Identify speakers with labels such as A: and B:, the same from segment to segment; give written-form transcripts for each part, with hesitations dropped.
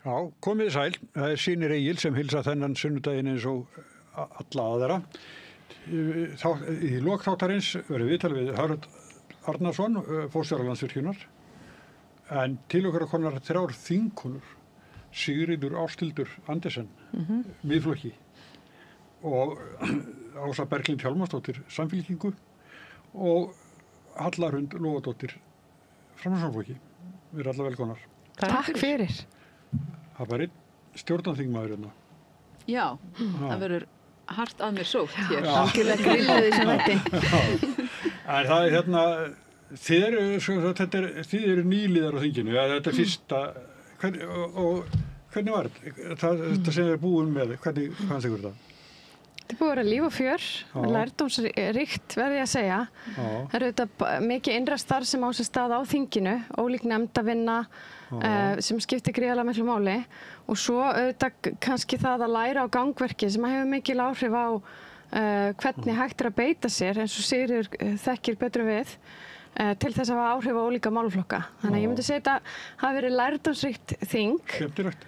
A: Já, komið sæl. Það Sýnir Egil sem hilsa þennan sunnudaginn eins og alla aðra. Í lok þáttarins verður viðtal við Harald Arnarsson, forstjóra Landsvirkjunar. En til okkar konar 3 þingkonur, Sigríður Ásthildur Andersen, Miðflokki, og Ása Berglind Hjálmarsdóttir, Samfylkingu, og Halla Hrund Lóadóttir, Framsóknarflokki. Við erum alla velkomnar.
B: Takk fyrir.
A: Það var einn stjórnarþingmaður hérna.
C: Já, það verður hart að mér sótt hér.
B: Algjörlega grilluð í sem þetta.
A: En það hérna, þið eru nýliðar á þinginu, þetta fyrsta, hvernig var þetta? Þetta sem þið búin með, hvernig fannst ykkur það?
B: Þetta búið að vera líf og fjör, lærdómsríkt verði ég að segja. Það eru þetta mikið innra starf sem á sér stað á þinginu, ólík nefndavinna sem skiptir gríðarlega miklu máli, og svo auðvitað kannski það að læra á gangverki sem hefur mikil áhrif á hvernig hægt að beita sér, eins og Sigríður þekkir betur við, til þess að hafa áhrif á ólíka málaflokka. Þannig að ég myndi segja þetta hafi verið lærdómsríkt þing.
A: Skemmtilegt.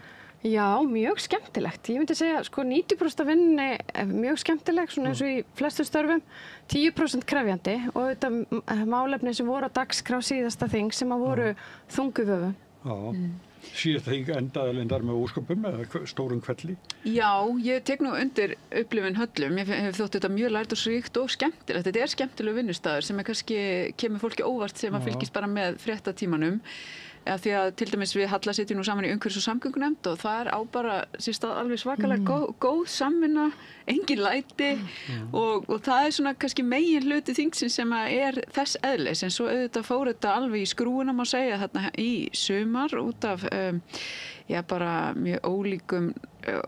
B: Já, mjög skemmtilegt. Ég myndi segja, 90% af vinninni mjög skemmtileg, svona eins og í flestu störfum, 10% krefjandi, og þetta málefni sem voru á dagskrá síðasta þing sem að voru þunguvöfu.
A: Síðasta þing endaði lindar með ósköpum eða stórum kvelli.
C: Já, ég tek nú undir upplifun Höllum. Ég hef þótt þetta mjög lærdómsríkt og skemmtilegt. Þetta skemmtilegur vinnustaður sem kannski kemur fólki óvart sem að fylgist bara með fréttatímanum. Því að til dæmis við Halla sitjum nú saman í umhverfis- og samgöngunefnd og það á bara sérstað alveg svakalega góð samvinna, engin læti og það svona kannski megin hluti þingsins sem að þess eðlis, en svo auðvitað fór þetta alveg í skrúuna má segja þarna í sumar út af bara mjög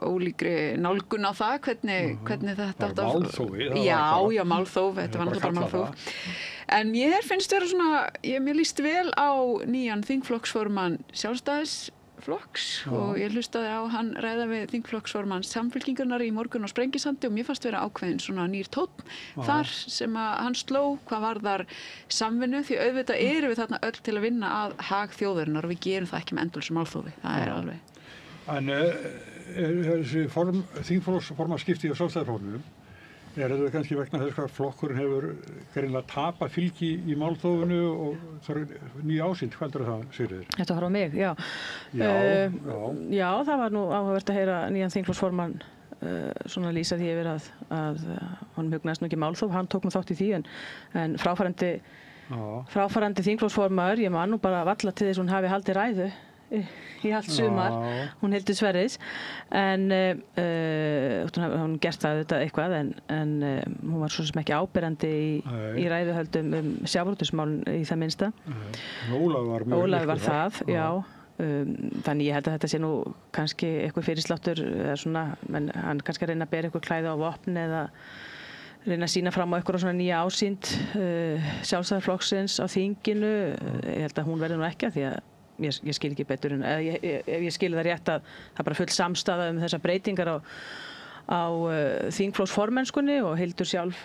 C: ólíkri nálgun á það hvernig þetta átt að
A: málþófi.
C: Já, málþóf, þetta var náttúrulega bara málþóf. En mér finnst vera svona, mér líst vel á nýjan þingflokksformann Sjálfstæðisflokks og ég hlustaði á hann ræða við þingflokksformann Samfylkingarinnar í morgun á Sprengisandi og mér fannst vera ákveðin svona nýr tónn þar sem að hann sló hvað varðar samvinnu, því auðvitað erum við þarna öll til að vinna að hag þjóðarinnar og við gerum það ekki með endalausum málþófi, það alveg.
A: En þessi þingflokksformannaskipti á Sjálfstæðisflokknum, þetta kannski vegna þess hvað flokkurinn hefur greinilega tapað fylgi í málþófinu og það nýja ásýnd, hvað heldur það, Sigríður?
D: Þetta var á mig, já. Já, það var nú áhugavert að heyra nýjan þingflokksformann svona lýsa því yfir að honum hugnaðist nú ekki málþóf, hann tók nú þátt í því en fráfarandi þingflokksformaður, ég man nú bara valla til þess hún hafi haldið ræðu í allt sumar, hún Hildur Sverris en hún gert það auðvitað eitthvað en hún var svo sem ekki áberandi í ræðuhöldum sjávarútvegsmálin í það minnsta. Ólafur var það, já. Þannig ég held að þetta sé nú kannski eitthvað fyrirsláttur eða svona, menn hann kannski að reyna að bera eitthvað klæði á vopn eða reyna að sína fram á eitthvað svona nýja ásýnd Sjálfstæðisflokksins á þinginu. Ég held að hún verði nú ekki að því að ég skil ekki betur en ef ég skil það rétt að það bara full samstaða þessar breytingar á þingflokksformennskunni og Hildur sjálf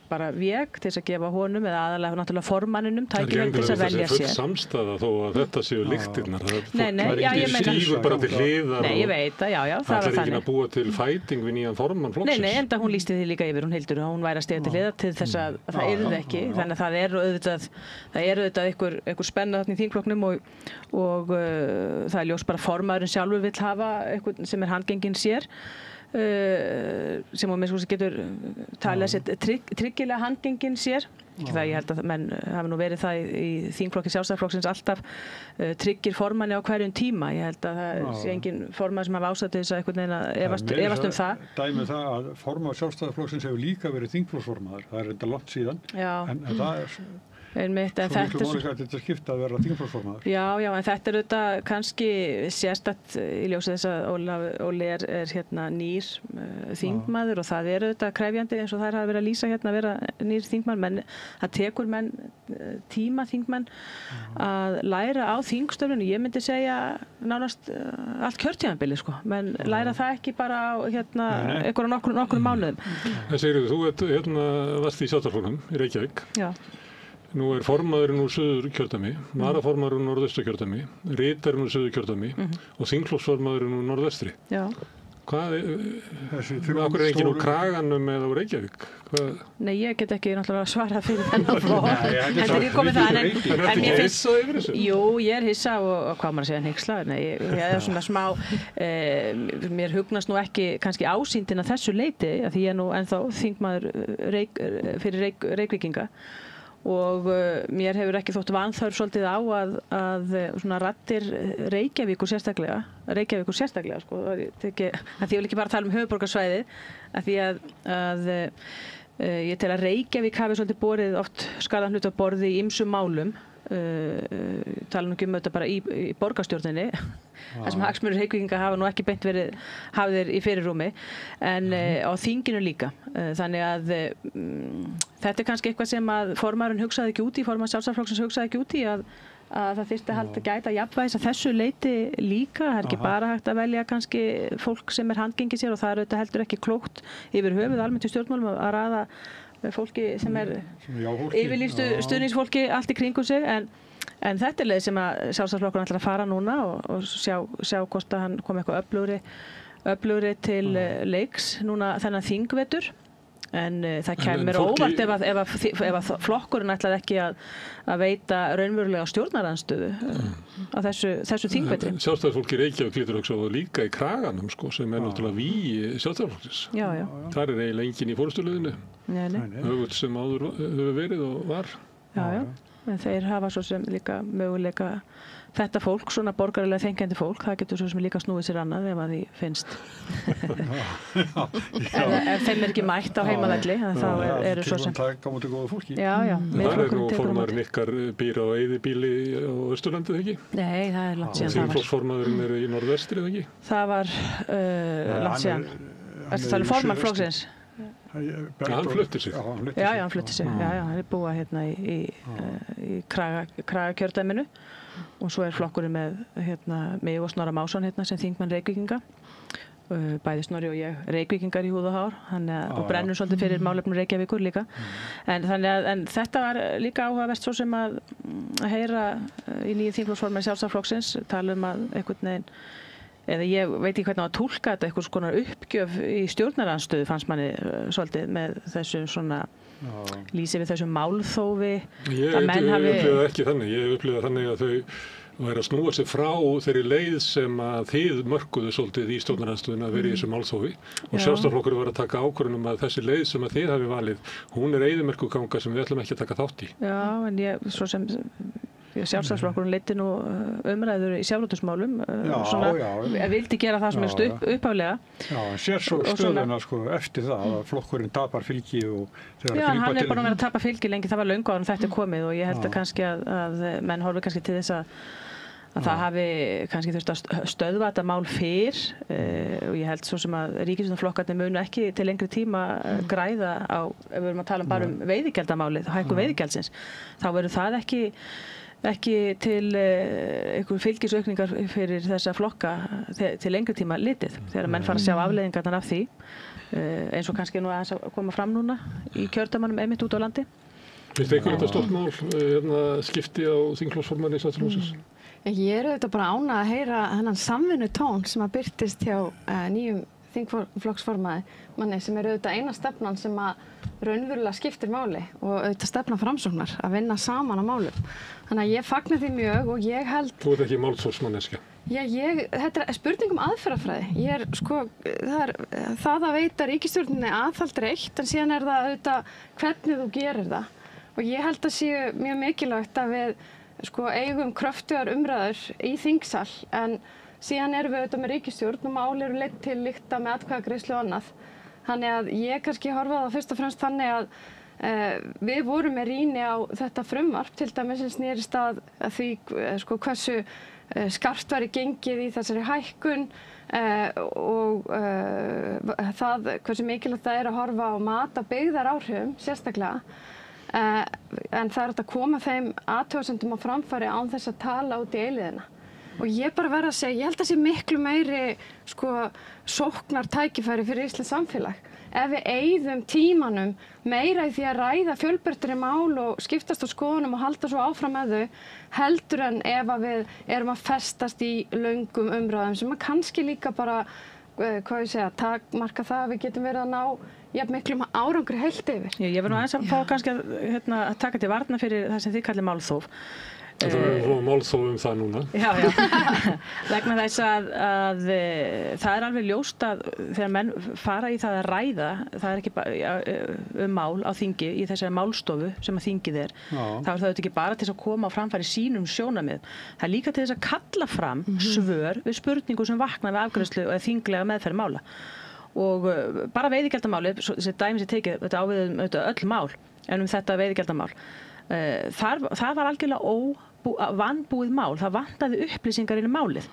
D: bara vék til þess að gefa honum eða aðalega náttúrulega formanninum tækifæri til þess að velja sér.
E: Það er full samstaða þó að þetta séu lyktirnar.
D: Nei,
E: stígur bara til hliðar.
D: Nei, ég veit það, já, það var þannig.
E: Það ekki að búa til fæting við nýjan formann flokksins.
D: Nei, enda hún lýsti því líka yfir, hún Hildur, að hún væri að stiga til hliðar til þess að það yrði ekki. Þannig að það er auðvitað einhver spenna þarna í þingflokknum og það er ljós bara formaðurinn sjálfur vill hafa eitthvað sem handgenginn sér. Sem á með getur talið að sér tryggilega handgenginn sér. Ekki það, ég held að menn hafi nú verið það í þingflokki Sjálfstæðisflokksins alltaf tryggir formanni á hverjum tíma. Ég held að það sé engin formaður sem hafa ásætt þess að einhvern veginn að efast það.
A: Dæmi það að formaður Sjálfstæðisflokksins hefur líka verið þingflokksformaður. Það er enda langt síðan. En það
D: Einmitt, en
A: svo miklu máli gæti þetta skipta að vera þingflokksformaður.
D: Já, en þetta auðvitað kannski sérstakt í ljósi þess að Óli er hérna nýr þingmaður og það auðvitað krefjandi eins og þær hafa verið að lýsa hérna að vera nýr þingmaður, menn það tekur menn tíma þingmenn að læra á þingstörfinu. Ég myndi segja nánast allt kjörtímabilið sko, menn læra það ekki bara á hérna einhverjum nokkrum mánuðum.
E: Sigríður, þú varst í Sjálfstæðisflokknum í Reykjavík.
D: Já.
E: Nú formaðurinn úr Suðurkjördæmi, varaformaðurinn úr Norðausturkjördæmi, ritarinn úr Suðurkjördæmi og þingflokksformaðurinn úr Norðvestri.
D: Já.
E: Hvað er enginn úr Kraganum eða úr Reykjavík?
D: Nei, ég get ekki náttúrulega svarað fyrir þennan flokk. En þegar ég komið það, en mér finnst... Jú, ég er hissa og hvað maður að segja hneykslað. Ég er svona smá... Mér hugnast nú ekki kannski ásýndin að þessu leyti, að því ég er nú ennþá þingmaður fyrir Reykvíkinga. Og mér hefur ekki þótt vanþörf svolítið á að svona raddir Reykjavíkur sérstaklega sko, því ég vil ekki bara tala um höfuðborgarsvæðið, að því að ég tel að Reykjavík hafi svolítið borið oft skarðan hlut á borði í ýmsum málum, tala nú ekki um þetta bara í borgarstjórninni, þar sem hagsmunir Reykvíkinga hafa nú ekki beint verið hafðir í fyrirrúmi, en á þinginu líka. Þannig að þetta er kannski eitthvað sem að formaðurinn hugsaði ekki út í, formaður Sjálfstæðisflokksins hugsaði ekki út í, að það þyrfti að gæta jafnvægis að þessu leyti líka. Það er ekki bara hægt að velja kannski fólk sem er handgengið sér, og það er auðvitað heldur ekki klókt yfir höfuð almennt í stjórnmálum að raða fólki sem er yfirlýstu stuðningsfólki allt í kringum sig, en þetta er leið sem að Sjálfstæðisflokkurinn ætlar að fara núna og sjá hvort að hann komi eitthvað öflugri til leiks núna þennan þingvetur. En það kemur óvart ef að flokkurinn ætlar ekki að veita raunverulega stjórnarandstöðu á þessu þingvetri.
E: Sjálfstæðisfólki í Reykjavík lítur og líka í Kraganum sko, sem er náttúrulega vígi Sjálfstæðisflokksins.
D: Já.
E: Þar er eiginlega enginn í forystustöðinu. Öfugt sem áður hefur verið og var.
D: Já. En þeir hafa svo sem líka möguleika, þetta fólk, svona borgaralega þengjandi fólk, það getur svo sem líka snúið sér annað ef að því finnst. Ef þeim er ekki mætt á heimavelli, þá eru svo sem...
A: Það er góða fólki.
D: Já.
E: Það er nú formaðurinn ykkar býr á eyðibýli á Austurlandi, eða ekki?
D: Nei, það er langt síðan það var.
E: Þingflokksformaðurinn er í Norðvestri, eða ekki?
D: Það var langt síðan. Ertu að tala um formann flokksins?
E: Hann fluttir sig.
D: Já, hann fluttir sig. Já, hann er búið hérna í Kragakjördæminu, og svo er flokkurinn með mig og Snorra Másson sem þingmann Reykvíkinga, bæði Snorri og ég Reykvíkingar í húð og hár, og brennur svolítið fyrir málefnum Reykjavíkur líka. En þetta var líka áhugavert svo sem að heyra í nýju þingflokksformanni Sjálfstæðisflokksins tala um að einhvern veginn, eða ég veit ekki hvernig að tólka þetta, einhvers konar uppgjöf í stjórnarandstöðu fannst manni svolítið með þessum svona lýsi við þessum málþófi.
E: Ég upplifði ekki þannig. Ég upplifði þannig að þau væri að snúa sig frá þeirri leið sem að þið mörkuðu svolítið í stjórnarandstöðuna að vera í þessu málþófi, og Sjálfstæðisflokkurinn var að taka ákvörðun að þessi leið sem að þið hafi valið, hún er eyðimerkurganga sem við ætlum ekki að taka þátt í. Já,
D: en svo sem Sjálfstæðisflokkurinn leiddi nú umræður í sjávarútvegsmálum, vildi gera það sem er upphaflega.
A: Já, en sér svo stöðuna eftir það að flokkurinn tapar fylgi og
D: já, hann er bara verið að tapa fylgi lengi, það var löngu áður en þetta er komið, og ég held að kannski að menn horfi kannski til þess að það hafi kannski þurft að stöðva þetta mál fyrr, og ég held svo sem að ríkisstjórnarflokkarnir munu ekki til lengri tíma græða á, ef við erum að tala bara um veiðigjaldamálið, hækkun veiðigjaldsins, þá verður það ekki til einhver fylgisaukningar fyrir þessa flokka til lengri tíma litið, þegar menn fara að sjá afleiðingarnar af því, eins og kannski nú að koma fram núna í kjördæmanum einmitt út á landi.
E: Finnst einhver þetta stórt mál, skipti á þingflokksformanni Sjálfstæðisflokksins?
B: Ég er auðvitað bara ánægð að heyra þennan samvinnutón sem að birtist hjá nýjum þingflokksformanni, sem er auðvitað eina stefnan sem að raunverulega skiptir máli, og auðvitað stefna Framsóknar að vinna saman á málum. Þannig að ég fagna því mjög, og ég held...
E: Þú ert ekki málsórsmanneskja?
B: Já, þetta er spurning um aðferðafræði. Það að veita ríkisstjórninni aðhald er eitt, en síðan er það auðvitað hvernig þú gerir það. Og ég held að sé mjög mikilvægt að við eigum kröftugar umræður í þingsal, en síðan erum við auðvitað með ríkisstjórn og mál eru leidd til lykta með atkvæðagreiðslu og annað. Þannig að ég kannski horfa á það fyrst og fremst þannig að við vorum með rýni á þetta frumvarp, til dæmis sem snerist að því hversu skarpt væri gengið í þessari hækkun, og það hversu mikilvægt það er að horfa á mat á byggðaráhrifum sérstaklega. En það er að koma þeim athugasemdum á framfæri án þess að tala út í eilíðina. Og ég bara verð að segja, ég held að sé miklu meiri sóknar tækifæri fyrir íslenskt samfélag. Ef við eyðum tímanum meira í því að ræða fjölbreyttari mál og skiptast á skoðunum og halda svo áfram með þau, heldur en ef að við erum að festast í löngum umræðum sem að kannski líka bara, takmarka það að við getum verið að ná jafn miklum árangri heilt yfir.
D: Ég verð nú aðeins að fá kannski að taka til varna fyrir það sem þið kallir málþóf.
E: Það er málþóf það núna.
D: Já. Vegna þess að það alveg ljóst að þegar menn fara í það að ræða, það ekki bara mál á þingi í þessari málstofu sem að þingið þá er það ekki bara til þess að koma á framfæri sínum sjónarmið. Það er líka til þess að kalla fram svör við spurningum sem vakna við afgreiðslu og þinglega meðferð mála. Og bara veiðigjaldamálið, þessi dæmi sem tekið, þetta á við öll mál, en þetta veiðigjaldamál, það var algjörlega vanbúið mál, það vantaði upplýsingar inn í málið.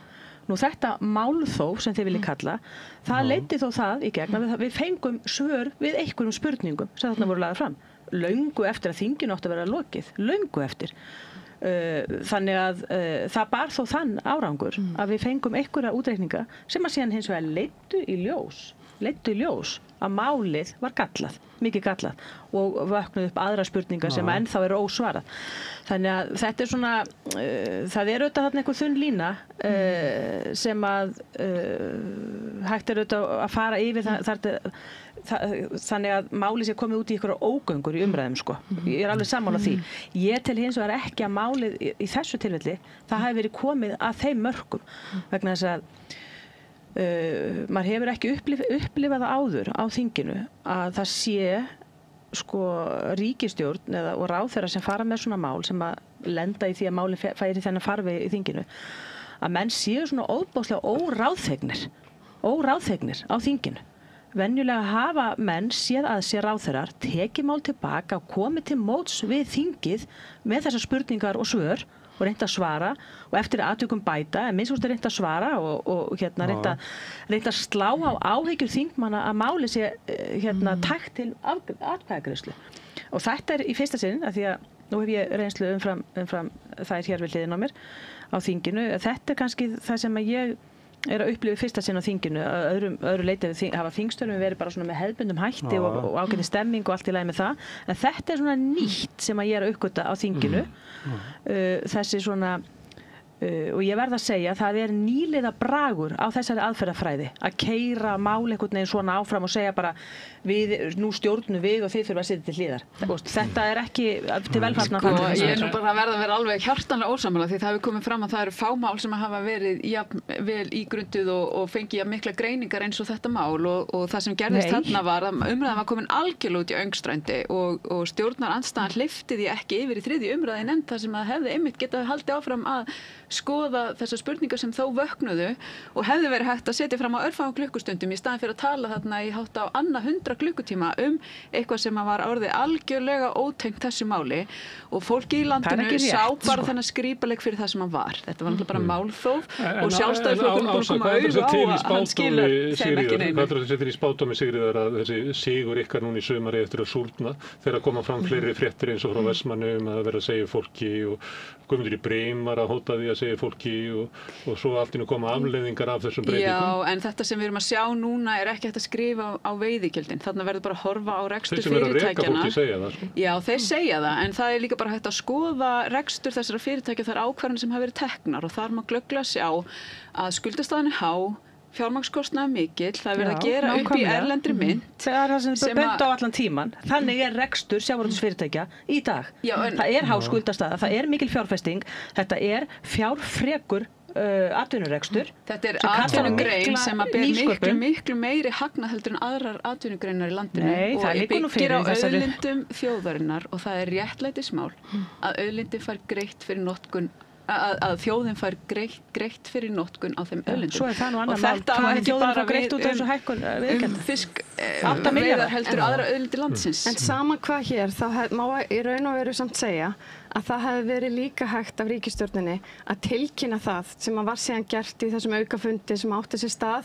D: Nú þetta málþóf sem þið viljið kalla, það leiddi þó það í gegn að við fengum svör við einhverjum spurningum sem þarna voru lagðar fram. Löngu eftir að þinginu átti að vera lokið, löngu eftir. Þannig að það bar þó þann árangur að við fengum einhverja útreikninga sem að síðan hins vegar leiddu í ljós að málið var gallað, mikið gallað og vöknuð upp aðra spurningar sem ennþá eru ósvarað. Þannig að þetta er svona, það er auðvitað þarna einhver þunn lína sem að hægt er auðvitað að fara yfir þannig að málið sé komið út í einhverjar ógöngur í umræðum Ég er alveg sammála því. Ég tel hins vegar ekki að málið í þessu tilfelli, það hafi verið komið að þeim mörkum vegna þess að maður hefur ekki upplifað það áður á þinginu að það sé ríkisstjórn og ráðherrar sem fara með svona mál sem að lenda í því að málið færi þennan farveg í þinginu að menn séu svona óbáslega óráðþegnir á þinginu. Venjulega hafa menn séð að sér ráðherrar tekið mál tilbaka og komið til móts við þingið með þessar spurningar og svör og reynda að svara og eftir atvikum bæta, en minnst reynda að svara og reynda að slá á áhyggjur þingmanna að máli sé tækt til atkvæðagreiðslu. Og þetta í fyrsta sinn, af því að nú hef ég reynslu umfram þær hér við hliðina á mér á þinginu. Þetta kannski það sem að ég er að upplifa fyrsta sinn á þinginu, öðru leiti hafa þingstörfum verið bara svona með hefðbundum hætti og ágæti stemming og allt í lagi með það, en þetta er svona nýtt sem að ég er að uppgöta á þinginu, þessi svona og ég verð að segja að það er nýliða bragur á þessari aðferðafræði að keyra mál einhvern veginn svona áfram og segja bara nú stjórnum við og þið þurfa að sitja til hliðar. Þetta er ekki til velfarna.
C: Ég er nú bara að verða að vera alveg hjartanlega ósammála því það hefur komið fram að það eru fámál sem hafa verið vel ígrunduð og fengið mikla greiningar eins og þetta mál og það sem gerðist þarna var að umræðan var komin algjörlega út í öngstrændi og stjórnarandstaðan hleypti því ekki yfir í þriðju umræðu í nefnd þar sem það hefði einmitt getað haldið áfram að skoða þessar spurningar sem þó vöknuðu og hefði verið hægt að setja fram á örfáum klukkustundum í staðinn fyrir að tala þarna í hátt á annað 100 klukkutíma eitthvað sem var orðið algjörlega ótengt þessu máli og fólki í landinu sá bara þennan skrípaleg fyrir það sem hann var. Þetta var náttúrulega bara málþóf og Sjálfstæðisflokkurinn búinn að koma auga á að hann skilar þeim ekki neinu.
E: Hvað er þetta til í spádómi Sigríðar að þessi sigur ykkar núna í sumari eftir að súrna þegar koma fram fleiri fréttir eins og frá Vestmannaeyjum að vera að segja fólki og Guðmundur í Brim var að hóta því að segja fólki og svo allt í nú koma afleiðingar af þessum breytingum.
C: Já, en þetta sem við erum að sjá núna er ekki hægt að skrifa á veiðigjöldin. Þarna verður bara að horfa á rekstur fyrirtækjana.
E: Þeir sem eru að reka fólki segja það.
C: Já, þeir segja það, en það er líka bara hægt að skoða rekstur þessara fyrirtækja þar ákvarðanir sem hafa verið teknar og þar má glögglega sjá að skuldastaðan er há, fjármagnskostnaður mikill, það er verið að gera upp í erlendri mynt.
D: Það er það sem er bent á allan tíman. Þannig er rekstur sjávarútvegsfyrirtækja í dag. Það er há skuldastaða, það er mikil fjárfesting, þetta er fjárfrekur atvinnurekstur.
C: Þetta er atvinnugrein sem að ber miklu meiri hagnað heldur en aðrar atvinnugreinar í landinu og byggir á auðlindum þjóðarinnar og það er réttlætismál að auðlindin fær greitt fyrir notkun að þjóðin fær greitt fyrir notkun á þeim auðlindum.
D: Svo er það nú annar mál. Hvað er þjóðin fær greitt út af þessu hækkun viðgjalda?
C: Fiskveiðar heldur aðra auðlindir landsins.
B: En sama hvað hér, þá má í raun og veru samt segja að það hefði verið líka hægt af ríkisstjórninni að tilkynna það sem var síðan gert í þessum aukafundi sem átti sér stað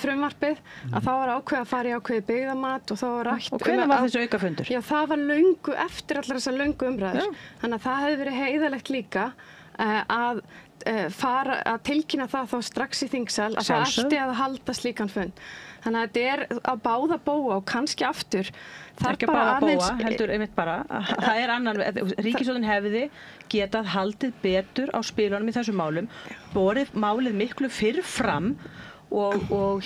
B: frumvarpið, að þá var ákveðið að fara í ákveðið byggðamat og þá var rætt.
D: Og hvenær var þessu aukafundur?
B: Já, það var löngu eftir allar þessar löngu umræður. Þannig að það hefði verið heiðalegt líka að fara að tilkynna það þá strax í þingsal að það ætti að halda slíkan fund. Þannig að þetta á báða bóa og kannski aftur.
D: Ekki bara að bóa, heldur einmitt bara. Það annan, ríkisstjórnin hefði getað haldið betur á spilunum í þessum málum, borið málið miklu fyrr fram og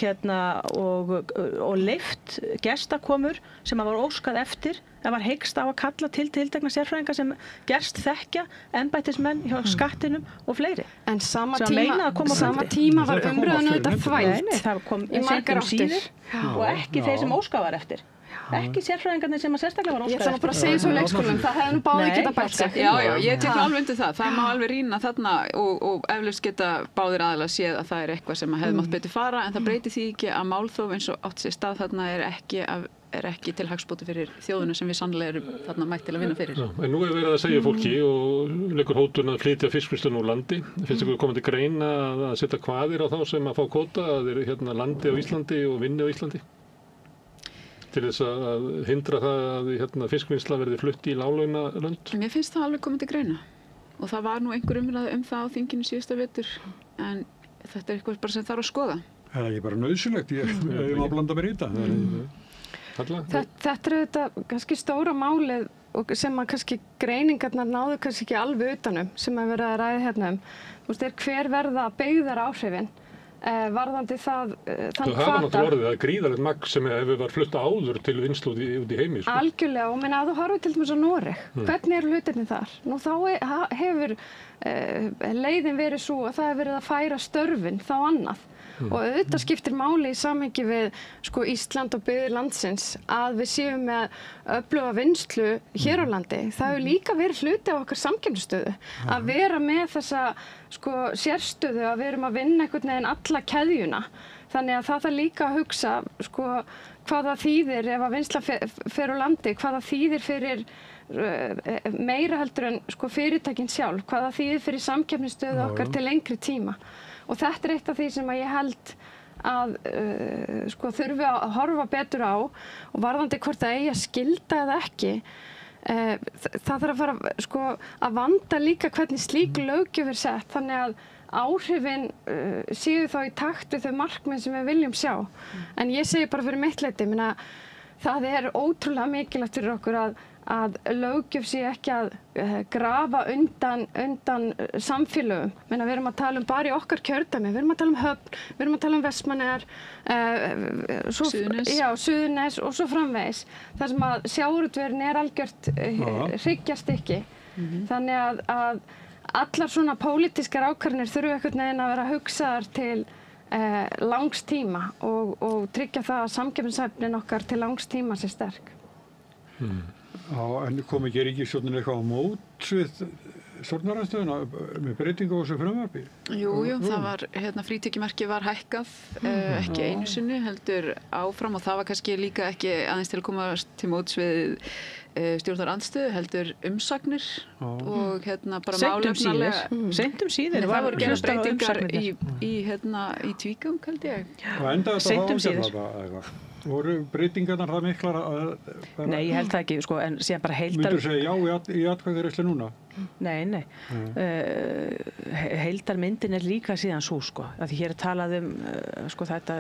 D: leyft gestakomur sem var óskað eftir, það var hyggst á að kalla til tiltekna sérfræðinga sem gerst þekkja embættismenn hjá skattinum og fleiri.
B: En sama tíma var umræðan auðvitað þvælt í margar áttir
D: og ekki þeir sem óskað var eftir. Ekki sérfræðingarnir sem að sérstaklega var óskað eftir.
B: Ég ætla bara að segja svo leikskólum, það hefði nú báðir geta bætt sig.
C: Já, ég tek alveg undir það. Það má alveg rýna þarna og eflaust geta báðir aðilega séð að það eitthvað sem hefði mátt betur fara, en það breytir því ekki að málþóf eins og átt sér stað þarna er ekki til hagsbóta fyrir þjóðuna sem við sannlega erum þarna mætt til að vinna fyrir.
E: En nú verið að segja fólki og leikur hótun að flytja fiskvinnsluna úr landi. Finnst ykkur komandi greina að setja kvaðir á þá sem að fá kvóta, að þeir landi á Íslandi og vinni á Íslandi? Til þess að hindra það að fiskvinnsla verði flutt í láglaunalönd?
C: Mér finnst það alveg komið til greina og það var nú einhver umræða það á þinginu síðasta vetur, en þetta eitthvað bara sem þarf að skoða.
A: Það er ekki bara nauðsynlegt, ég má blanda mér í þetta.
B: Þetta þetta kannski stóra málið sem að kannski greiningarnar náðu kannski ekki alveg utanum sem að vera að ræða hérna hver verða byggðaráhrifin varðandi þann hvata.
E: Það hafa náttúrulega orðið að gríðarlegt magn sem hefur var flutt áður til vinnslu út í heimi.
B: Algjörlega, og að þú horfir til dæmis á Noreg. Hvernig eru hlutirnir þar? Nú þá hefur leiðin verið svo að það hefur verið að færa störfin þá annað. Og auðvitað skiptir máli í samhengi við Ísland og byggðir landsins að við séum með öfluga vinnslu hér á landi. Það hefur líka verið hluti af okkar samkeppnisstöðu að vera með þessa sérstöðu að við erum að vinna einhvern veginn alla keðjuna. Þannig að það þarf líka að hugsa hvað það þýðir ef að vinnsla fer á landi, hvað það þýðir fyrir meira heldur en fyrirtækin sjálf, hvað það þýðir fyrir samkeppnisstöðu okkar til lengri tíma. Og þetta eitt af því sem að ég held að þurfi að horfa betur á og varðandi hvort það eigi að skylda eða ekki. Það þarf að fara að vanda líka hvernig slík löggjöf er sett þannig að áhrifin séu þá í takt við þau markmið sem við viljum sjá. En ég segi bara fyrir mitt leyti, það er ótrúlega mikilvægt fyrir okkur að löggjöf sé ekki að grafa undan samfélögum. Við erum að tala bara í okkar kjördæmi, við erum að tala um Höfn, við erum að tala um Vestmannaeyjar, Suðurnes og svo framvegis. Það sem að sjávarútvegurinn er algjört hryggjarstykki. Þannig að allar svona pólitískar ákvarðanir þurfa einhvern veginn að vera hugsaðar til langs tíma og tryggja það að samkeppnishæfnin okkar til langs tíma sé sterk.
A: Já, en kom ekki ríkisstjórnin eitthvað á mót við stjórnarandstöðuna með breytingu á þessu frumvarpi?
C: Jú, það var, frítekjumarkið var hækkað, ekki einu sinni, heldur áfram og það var kannski líka ekki aðeins til að koma til móts við stjórnarandstöðu, heldur umsagnir og bara málefnalega.
D: Seint síðar.
C: Það voru gerðar breytingar í tvígang, held ég.
A: Og enda þetta eitthvað? Voru breytingarnar það miklar að...
D: Nei, ég held það ekki, en síðan bara heildar...
A: Myndur segja já í atkvæðagreiðslu núna?
D: Nei. Heildarmyndin er líka síðan svo, að því hér er talað þetta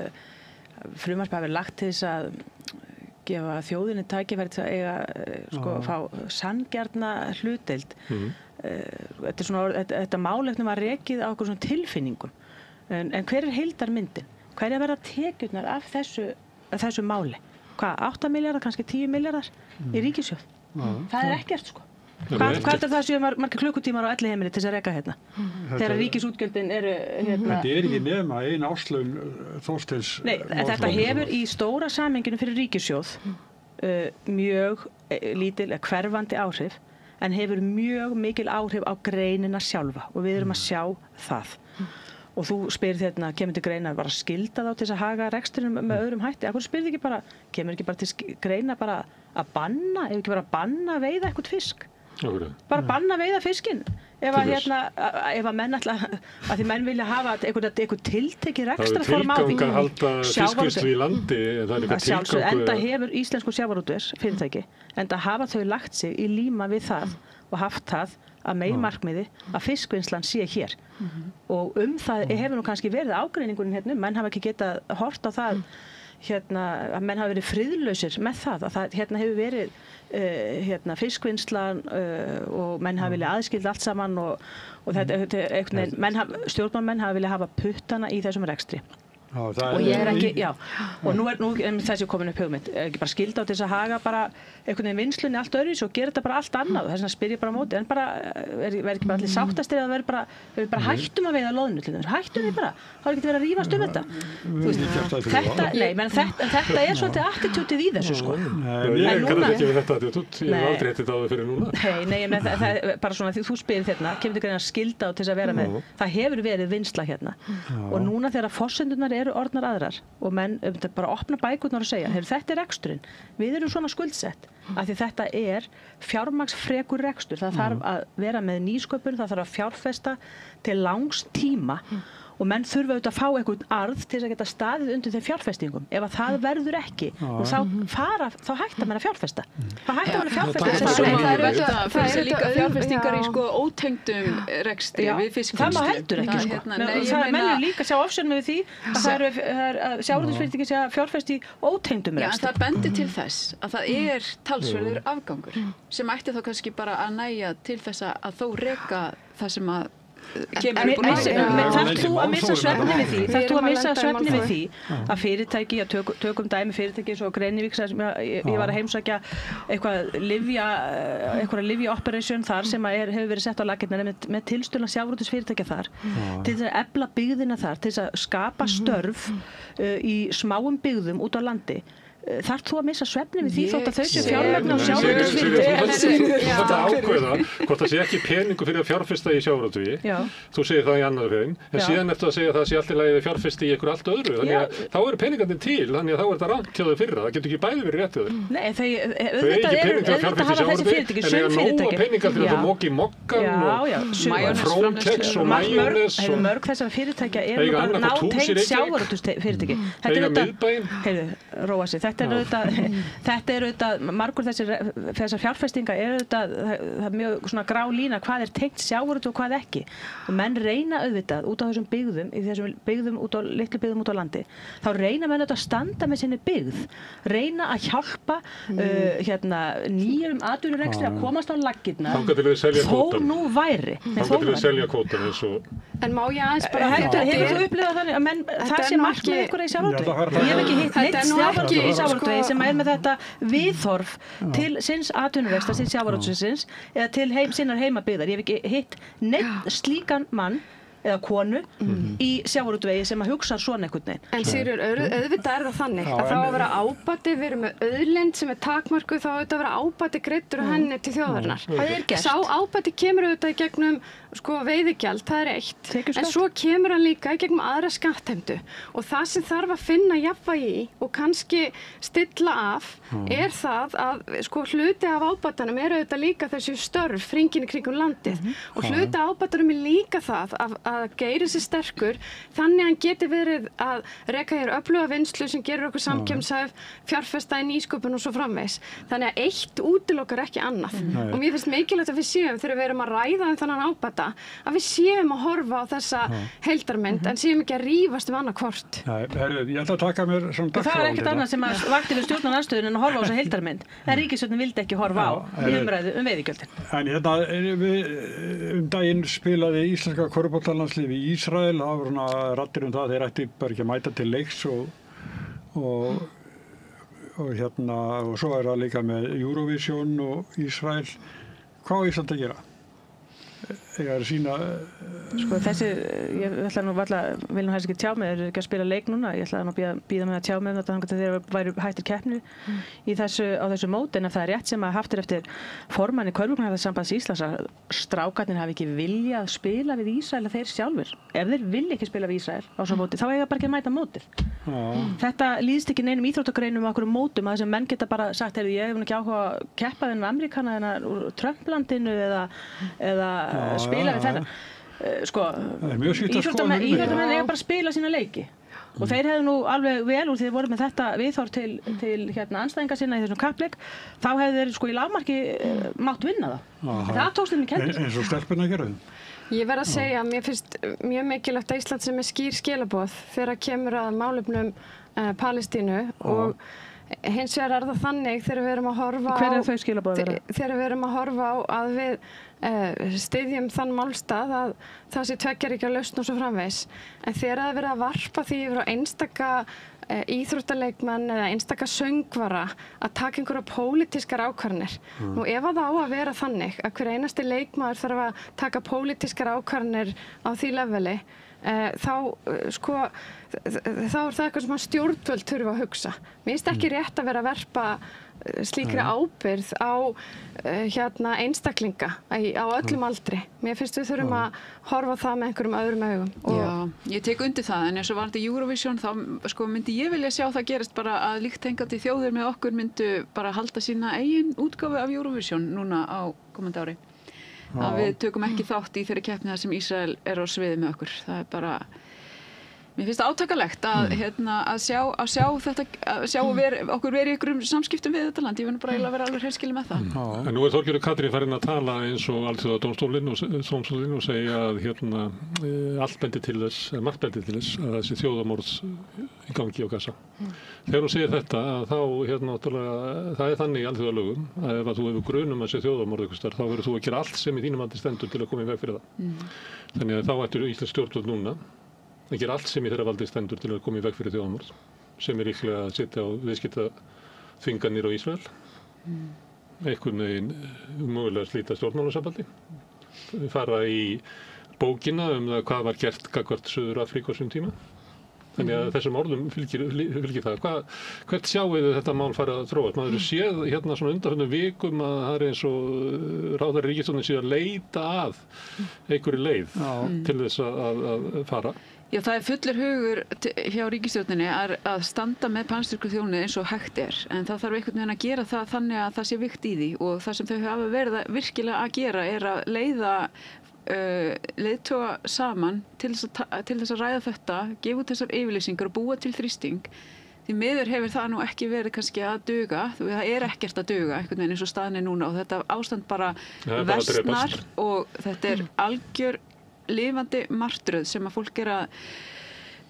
D: frumvarp hafi lagt til þess að gefa þjóðinni tækifæri til að eiga, fá sanngjarna hlutdeild. Þetta málefni var rekið á okkur svona tilfinningum. En hver er heildarmyndin? Hver er að vera tekjurnar af þessu máli? Hvað, 8 milljarðar, kannski 10 milljarðar í ríkissjóð? Það er ekkert, Hvað er það séu margir klukkutímar á elliheimili til þess að reka hérna? Þegar ríkisútgjöldin eru
A: Þetta er ekki nema ein áslaun Þorsteins.
D: Nei, þetta hefur í stóra samhenginu fyrir ríkissjóð mjög lítil hverfandi áhrif en hefur mjög mikil áhrif á greinina sjálfa og við erum að sjá það. Og þú spyrir kemur til greina bara að skylda þá til þess að haga rekstrinum með öðrum hætti. Akkur spyrir ekki bara, kemur ekki bara til greina bara að banna, ef ekki bara að banna að veiða eitthvað fisk? Bara banna að veiða fiskinn. Ef að menn ætla, að því menn vilja hafa eitthvað tiltekið rekstrarform á því.
E: Það er tilgang að halda fiskvinnslu í landi, það er eitthvað tilgang.
D: Enda hefur íslensku sjávarútvegs fyrirtæki, enda hafa þau lagt sig í líma við það og haft það að meginmarkmiði að fiskvinnslan sé hér og það hefur nú kannski verið ágreiningurinn hérna, menn hafa ekki getað hort á það að menn hafa verið friðlausir með það að hérna hefur verið fiskvinnslan og menn hafa viljað aðskilja allt saman og stjórnmálamenn hafa viljað hafa puttana í þessum rekstri. Og ég ekki, og nú þessi komin upp hugmynd, ekki bara skylda á til þess að haga bara einhvern veginn vinslunni allt öðruvísi og gera þetta bara allt annað, þess vegna spyr ég bara á móti, en bara verður ekki bara allir sáttastir að við bara hættum að veiða loðnu til þess, hættum við bara, þá ekki verið að rífast þetta. Þetta er svolítið attitútið í þessu sko.
E: Ég kann ekki við þetta attitút, ég hef aldrei hittið á þau fyrir núna.
D: Nei, bara svona því þú spyrir hérna, kemur þig greina skylda á til þess að vera með, það hefur verið vinsla hérna og núna þegar forsendurnar eru orðnar aðrar og menn bara opna bækurnar og segja, þetta er reksturinn, við erum svona skuldsett af því þetta er fjármagnsfrekur rekstur, það þarf að vera með nýsköpun, það þarf að fjárfesta til langs tíma og menn þurfa auðvitað að fá einhvern arð til þess að geta staðið undir þeim fjárfestingum. Ef að það verður ekki, þá hættar menn að fjárfesta. Þá hættar menn að fjárfesta.
C: Það er líka fjárfestingar í ótengdum rekstri við fiskvinnslu.
D: Það má heldur ekki sko. Það mennur líka sjá ofsjörnum við því að sjávarútvegsfyrirtæki sé að fjárfesta í ótengdum rekstri.
C: Já, það bendir til þess að það er talsverður afgangur sem ætti þá kannski bara að nægja til þess að þó reka það sem að
D: Þarf þú að missa svefni við því að fyrirtæki, tökum dæmi fyrirtæki eins og Grenivík sem ég var að heimsækja eitthvað lyfja operation þar sem hefur verið sett á laggirnar með tilstuðlan sjávarútvegsfyrirtækja þar til þess að efla byggðina þar, til þess að skapa störf í smáum byggðum út á landi. Þarf þú að missa svefni við því þótt að þau séu fjármagn á sjávarútvegsfyrirtæki?
E: Þú þarft að ákveða hvort það sé ekki peningur fyrir að fjárfesta í sjávarútvegi. Þú segir það í annar hrein, en síðan ertu að segja að það sé allt í lagi að fjárfesta í einhverju allt öðru. Þannig að þá eru peningarnir til, þannig að þá er þetta rangt hjá þau fyrra. Það getur ekki bæði verið rétt hjá þau.
D: Nei, auðvitað hafa þessi fyrirtæki, sum fyrirtæki.
E: Peningar til að móka í mokkan og Frontex og Majónes.
D: Mörg þessara fyrirtækja eru bara nátengt sjávarútvegsfyrirtæki. Þetta er auðvitað, margur þessar fjárfestinga er auðvitað mjög svona grá lína hvað er tengt sjávarútvegi og hvað ekki. Og menn reyna auðvitað út á þessum byggðum, í þessum byggðum litlu byggðum út á landi, þá reyna menn auðvitað að standa með sinni byggð, reyna að hjálpa nýjum atvinnurekstri að komast á laggirnar, þó nú væri.
E: Þangað til við selja kvótann eins og...
B: En má ég aðeins bara...
D: Hefur þú upplifað þannig að það sé markmið ykkur í sjávarútvegi? Ég hef ekki hitt neitt sjávarútvegi í sjávarútvegi sem er með þetta viðhorf til sinns atvinnurekstrar, til sjávarútvegsins eða til sinnar heimabyggðar. Ég hef ekki hitt neitt slíkan mann eða konu í sjávarútvegi sem að hugsa svona einhvern veginn.
B: En Sigríður, auðvitað er það þannig að það á að vera ábati, við erum með auðlind sem er takmörkuð, þá á að vera ábati greiddur á henni til þjóðarinnar.
D: Það er gert.
B: Sá ábati kemur auðvitað í gegnum veiðigjald, það er eitt. En svo kemur hann líka í gegnum aðra skattheimtu og það sem þarf að finna jafnvægi í og kannski stilla af er það að hluti af ábatanum er auðvitað líka þessi störf hringinn í kringum landið og hluti af ábatanum er líka það að Geiri sér sterkur þannig að hann geti verið að reka hér öfluga vinnslu sem gerir okkur samkeppnishæf, fjárfesta í nýsköpun og svo framvegis. Þannig að eitt útilokar ekki annað. Og mér finnst mikilvægt að við séum þegar við erum að ræða þennan ábata að við séum að horfa á þessa heildarmynd en séum ekki að rífast við annað hvort.
A: Ég ætla að taka mér svona dagskrá.
D: Það er ekkert annað sem að vakti við stjórnarandstöðuna en að horfa á þessa heildarmynd. En ríkisstjórnin vildi ekki horfa á í umræðu veiðigjöldin.
A: En daginn spilaði íslenska körfuboltalandslið í Ísrael, það voru raddir það þeir ætti bara ekki að mæta til leiks og svo er það líka með Eurovision og Ísrael. Hvað á Ísland að gera? Ég er sína...
D: ég ætla nú vil nú helst ekki tjá mig, ekki að spila leik núna, ég ætla nú að bíða með að tjá mig þetta þegar væri hættir keppni á þessu móti, en það er rétt sem að haft eftir formanni Körfuboltasambands Íslands að strákarnir hafi ekki viljað spila við Ísrael þeir sjálfur. Ef þeir vilja ekki spila við Ísrael á svo móti, þá eiga bara ekki að mæta mótið. Þetta líðst ekki neinum íþróttagreinum á okkur mótum að þessum menn geta bara sagt, ég hef ekki áhuga að keppa þennan Ameríkana úr Trumplandinu eða spila við þennan. Íþróttamenn eiga bara að spila sína leiki og þeir hefðu nú alveg vel úr því þeir voru með þetta viðhorf til andstæðinga sinna í þessum kappleik, þá hefðu þeir sko í lágmarki mátt vinna það. Það tókst þeim í kendur.
A: Eins og stelpurnar gerðu.
B: Ég verð að segja að mér finnst mjög mikilvægt að Ísland sem er skýr skilaboð þegar kemur að málefnum Palestínu og hins vegar það þannig þegar við erum að horfa á...
D: Hver þau skilaboð vera?
B: Þegar við erum að horfa á að við styðjum þann málstað að það sé tveggjaríkja lausn og svo framvegis. En þegar það er verið að varpa því yfir á einstaka íþróttaleikmenn eða einstaka söngvara að taka einhverja pólitískar ákvarðanir. Nú ef það á að vera þannig að hver einasti leikmaður þarf að taka pólitískar ákvarðanir á því leveli, þá er það eitthvað sem stjórnvöld þurfa að hugsa. Mér finnst ekki rétt að vera að verpa slíkri ábyrgð á einstaklinga á öllum aldri. Mér finnst við þurfum að horfa á það með einhverjum öðrum augum.
C: Já, ég tek undir það, en eins og varðandi Eurovision þá myndi ég vilja sjá það gerast bara að líkt hengandi þjóðir með okkur myndu bara halda sína eigin útgáfu af Eurovision núna á komandi ári. Að við tökum ekki þátt í þeirri keppni þar sem Ísrael er á sviði með okkur. Það er bara, mér finnst það átakalegt að sjá okkur verið í einhverjum samskiptum við þetta land. Ég verður bara eiginlega að vera alveg hreinskilin með það.
E: En nú er Þorgerður Katrín farin að tala eins og Alþjóðadómstólinn og segja að allt bendi til þess, margt bendi til þess að þessi þjóðarmorð í gangi á Gaza. Þegar hún segir þetta, þá það er þannig í alþjóðalögum að ef þú hefur grun að sé þjóðarmorð einhvers staðar, þá verður þú að gera allt sem í þínum andi stendur til að koma í veg fyrir það. Þannig að þá ættu íslensk stjórnvöld núna að gera allt sem í þeirra valdi stendur til að koma í veg fyrir þjóðarmorð, sem er líklega að setja á viðskiptaþvinganir á Ísrael, einhvern veginn mögulega slíta stjórnmálasambandi, fara í bókina það hvað var gert gagnvart Suður-Afríku á þessum tíma. Þannig að þessum orðum fylgir það. Hvert sjáum við þetta mál fara að þróast? Maður séð svona undanfarnum vikum að það er eins og ráðherra ríkisstjórnin sé að leita að einhverju leið til þess að fara.
C: Já, það er fullur hugur hjá ríkisstjórninni að standa með palestínsku þjóðinni eins og hægt er, en það þarf einhvern veginn að gera það þannig að það sé vikt í því, og það sem þau hafa verið virkilega að gera er að leiða leiðtoga saman til þess að ræða þetta, gefa út þessar yfirlýsingar og búa til þrýsting. Því miður hefur það nú ekki verið kannski að duga, það er ekkert að duga einhvern veginn eins og staðan er núna, og þetta ástand bara versnar og þetta er algjör lifandi martröð sem að fólk er að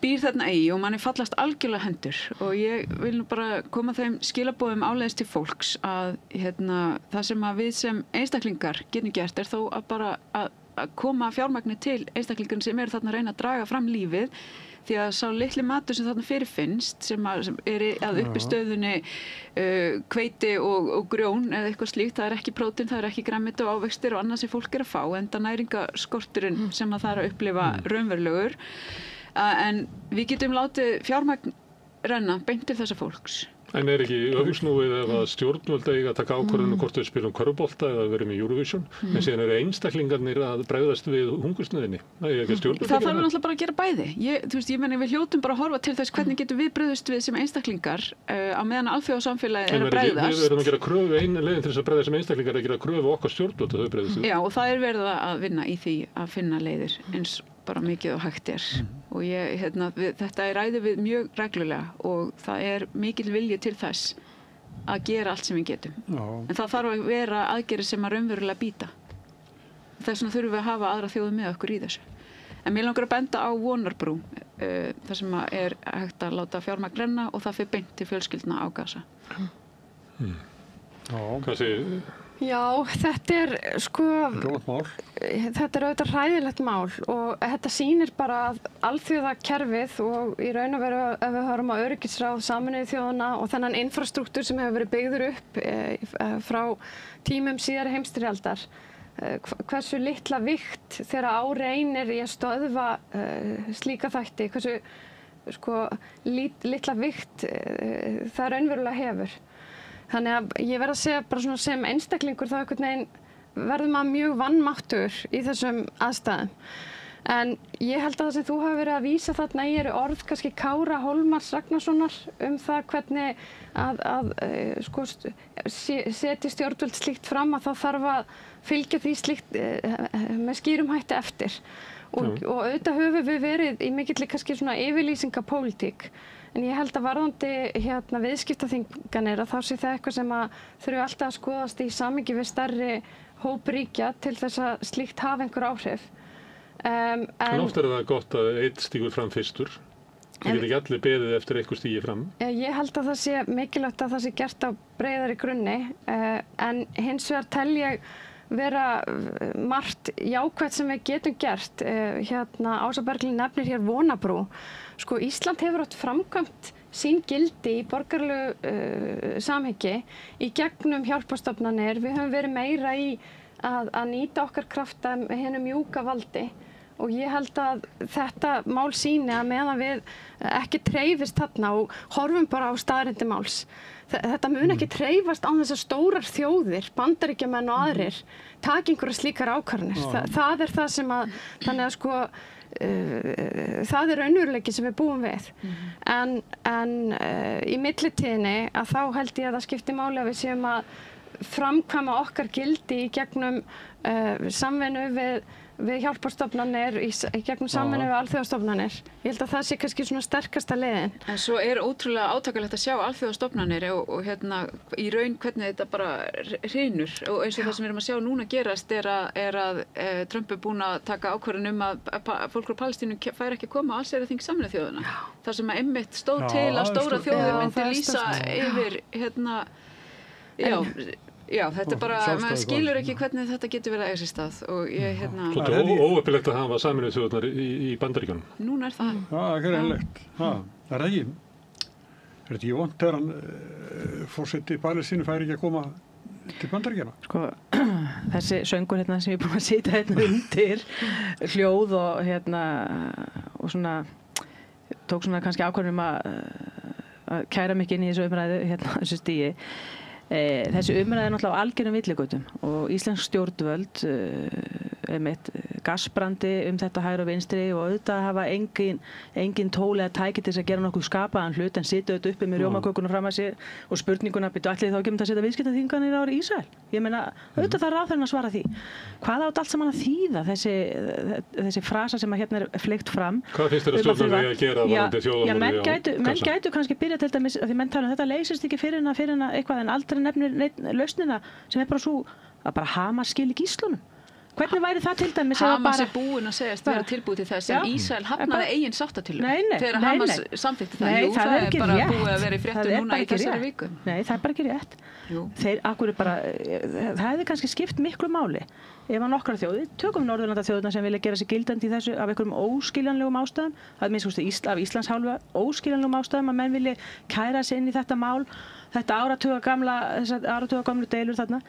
C: býr þarna í, og manni fallast algjörlega hendur, og ég vil nú bara koma þeim skilaboðum áleiðis til fólks að það sem að við sem einstaklingar getum gert er þó að bara að koma fjármagni til einstaklingarnir sem eru þarna að reyna að draga fram lífið, því að sá litli matur sem þarna fyrirfinnst sem er að uppistöðunni hveiti og grjón eða eitthvað slíkt, það er ekki prótín, það er ekki grænmeti og ávextir og annað sem fólk er að fá, enda næringaskorturinn sem að það er að upplifa raunverulegur. En við getum látið fjármagn renna beint til þessa fólks.
E: En er ekki öfugsnúið ef að stjórnvöld eiga að taka ákvörðun hvort þau spila körfubolta eða verið með Eurovision, en síðan eru einstaklingarnir að bregðast við hungursnöðinni? Það
C: þarf náttúrulega bara að gera bæði. Ég meni við hljótum bara að horfa til þess hvernig getum við bregðast við sem einstaklingar á meðan alþjóðasamfélagið er að bregðast. Við verðum að gera kröfu, eina leiðin til þess að bregðast sem einstaklingar er að gera kröfu okkar stjórnvöld að þau bregðast við. Já, og það er verið að vinna í því að finna leiðir eins bara mikið og hægt er. Og þetta er ræðið við mjög reglulega og það er mikil vilji til þess að gera allt sem við getum. En það þarf að vera aðgerðir sem að raunverulega býta. Þess vegna þurfum við að hafa aðra þjóðir með okkur í þessu. En mér langar að benda á Vonarbrú, þar sem er hægt að láta fjármagn renna og það fer beint til fjölskyldna á Gaza.
E: Hvað segir
B: Já, þetta er þetta er auðvitað hræðilegt mál og þetta sýnir bara að alþjóðakerfið og í raun og veru ef við horfum á öryggisráð Sameinuðu þjóðanna og þennan infrastruktúr sem hefur verið byggður upp frá tímum síðari heimsstyrjaldar, hversu litla vigt þegar á reynir í að stöðva slíka þætti, hversu litla vigt það raunverulega hefur. Þannig að ég verð að segja bara svona sem einstaklingur þá einhvern veginn verður maður mjög vanmáttugur í þessum aðstæðum. En ég held að það sem þú hafi verið að vísa þarna í eru orð kannski Kára Hólmars Ragnarssonar það hvernig að setja stjórnvöld slíkt fram að þá þarf að fylgja því slíkt með skýrum hætti eftir. og auðvitað höfum við verið í mikilli kannski svona yfirlýsingapólitík. En ég held að varðandi viðskiptaþvinganir að þá sé það eitthvað sem að þurfi alltaf að skoðast í samhengi við stærri hóp ríkja til þess að slíkt hafa einhver áhrif. En
E: oft það gott að einn stígur fram fyrstur. Það getur ekki allir beðið eftir eitthvað stígi fram.
B: Ég held að það sé mikilvægt að það sé gert á breiðari grunni, en hins vegar tel ég vera margt jákvætt sem við getum gert. Ása Berglind nefnir hér Vonabrú. Sko, Ísland hefur átt framkvæmt sín gildi í borgaralegu samhengi í gegnum hjálparstofnanir. Við höfum verið meira í að nýta okkar krafta með hinu mjúka valdi. Og ég held að þetta mál sýni að meðan við ekki treyfist þarna og horfum bara á staðreyndir máls. Þetta mun ekki treyfast án þess að stórar þjóðir, Bandaríkjamenn og aðrir, taki einhverjar slíkar ákvarðanir. Það er það sem að, þannig að sko, það er raunveruleiki sem við búum við. En í millitíðinni að þá held ég að það skipti máli að við séum að framkvæma okkar gildi í gegnum samvinnu við hjálparstofnanir, í gegnum samvinnu við alþjóðastofnanir. Ég held að það sé kannski svona sterkasta leiðin.
C: En svo er ótrúlega átakalegt að sjá alþjóðastofnanir og í raun hvernig þetta bara hrynur. Og eins og það sem við erum að sjá núna gerast er að Trump er búinn að taka ákvörðun að fólk frá Palestínu fær ekki að koma á allsherjarþing Sameinuðu þjóðanna. Það sem að einmitt stóð til að stóra þjóðir myndi lýsa yfir Já, þetta er bara, maður skilur ekki hvernig þetta getur verið að eiga sér stað og ég
E: Svolítið óöpilegt að hafa Sameinuðu þjóðirnar í Bandaríkjunum.
C: Núna er það.
A: Já, það er greinlegt. Það er ekki. Er þetta ekki vont þegar forseti Palestínu fær ekki að koma til Bandaríkjanna?
D: Sko, þessi söngur sem ég er búin að sitja undir, hljóð og svona, tók svona kannski ákvörðun að kæra mig inn í þessu umræðu þessu stigi. Þessi umræða er náttúrulega á algjörum villigötum og íslensk stjórnvöld gasbrandi þetta hægri og vinstri og auðvitað hafa engin tól eða tæki til þess að gera nokkuð skapaðan hlut en sitja auðvitað uppi með rjómakökuna fram að sér og spurninguna byrju allir þá kemur það að setja viðskiptaþvinganir á Ísrael. Ég meina auðvitað það ráðherrann að svara því. Hvað átt allt saman að þýða þessi frasa sem að hérna er fleygt fram?
E: Hvað finnst þér að stjórnvöld eigi að gera varðandi þjóðarmorðið á
D: menn gætu kannski byrja til dæmis að því menn tala þetta leysist ekki fyrir en eitthvað en aldrei nefnir lausnina sem er bara svo að bara Hamas skili gíslunum. Hvernig væri það til dæmis
C: Hamas er búin að segjast vera tilbúið til þess en Ísrael hafnaði eigin sáttatilraun þegar Hamas samþykkti það. Jú, það er bara búið að vera í fréttum núna í þessari viku.
D: Nei, það er bara ekki rétt. Það hefði kannski skipt miklu máli ef að nokkrar þjóðir, tökum Norðurlandaþjóðirnar sem vilja gera sig gildandi í þessu af einhverjum óskiljanlegum ástæðum, að minnst af Íslands hálfu óskiljanlegum ástæðum að menn vilja kæra sig inn í þetta mál, þetta áratuga gamlu deilur þarna.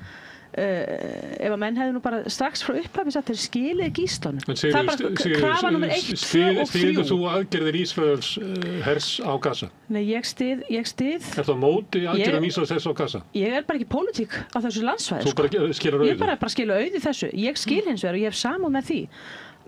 D: Ef að menn hefði nú bara strax frá upphafi sagt þeir skilið gíslunum. Það er bara krafa nummer 1, 2 og 3.
E: Styður þú aðgerðir Ísraels hers á Gaza?
D: Nei, ég styð.
E: Ertu á móti aðgerðum Ísraels hers á Gaza?
D: Ég er bara ekki pólitík á þessu landsvæði.
E: Þú bara skilur auðu?
D: Ég bara skilur auðu þessu. Ég skil hins vegar og ég hef samúð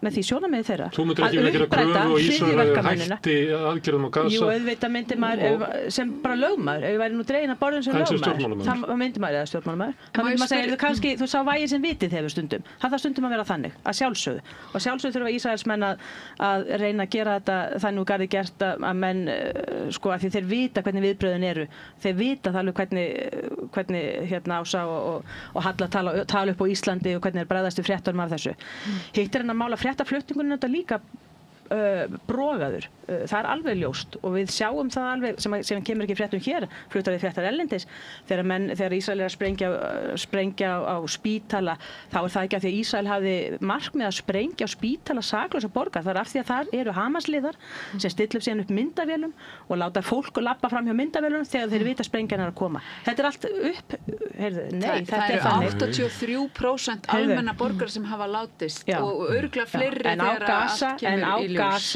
D: með því sjónarmiði þeirra.
E: Þú myndir ekki vilja gera kröfu og Ísrael hætti aðgerðum á Gaza?
D: Jú, auðvitað myndi maður sem bara lögmaður, ef ég væri nú dregin að borðin sem lögmaður, þá myndi maður eða stjórnmálamaður. Þá myndi maður segja, kannski, þú sá vægir sem vitið hefur stundum. Það þarf stundum að vera þannig, að sjálfsögðu. Og sjálfsögðu þurfa Ísraelsmenn að reyna að gera þetta þannig og garði gert að menn, sko, að því þeir vita hvernig viðbröðin eru. Þeir vita alveg hvernig Ása og Halla tala upp á Íslandi og hvernig þeir bregðast við fréttunum af þessu. Hitt er en að mála fréttaflutningunum þetta líka brogaður. Það er alveg ljóst og við sjáum það alveg sem kemur ekki fréttum hér, fluttar við fréttar erlendis þegar Ísrael er að sprengja á spítala, þá er það ekki af því að Ísrael hafi markmið að sprengja á spítala saklausa borgar, það er af því að þar eru Hamasliðar sem stilla upp síðan upp myndavélum og láta fólk labba fram hjá myndavélum þegar þeir vita sprengjan er að koma. Þetta er allt upp,
C: það eru 83% almenna borgar sem hafa látist og örugglega fleiri þegar allt kemur í ljós.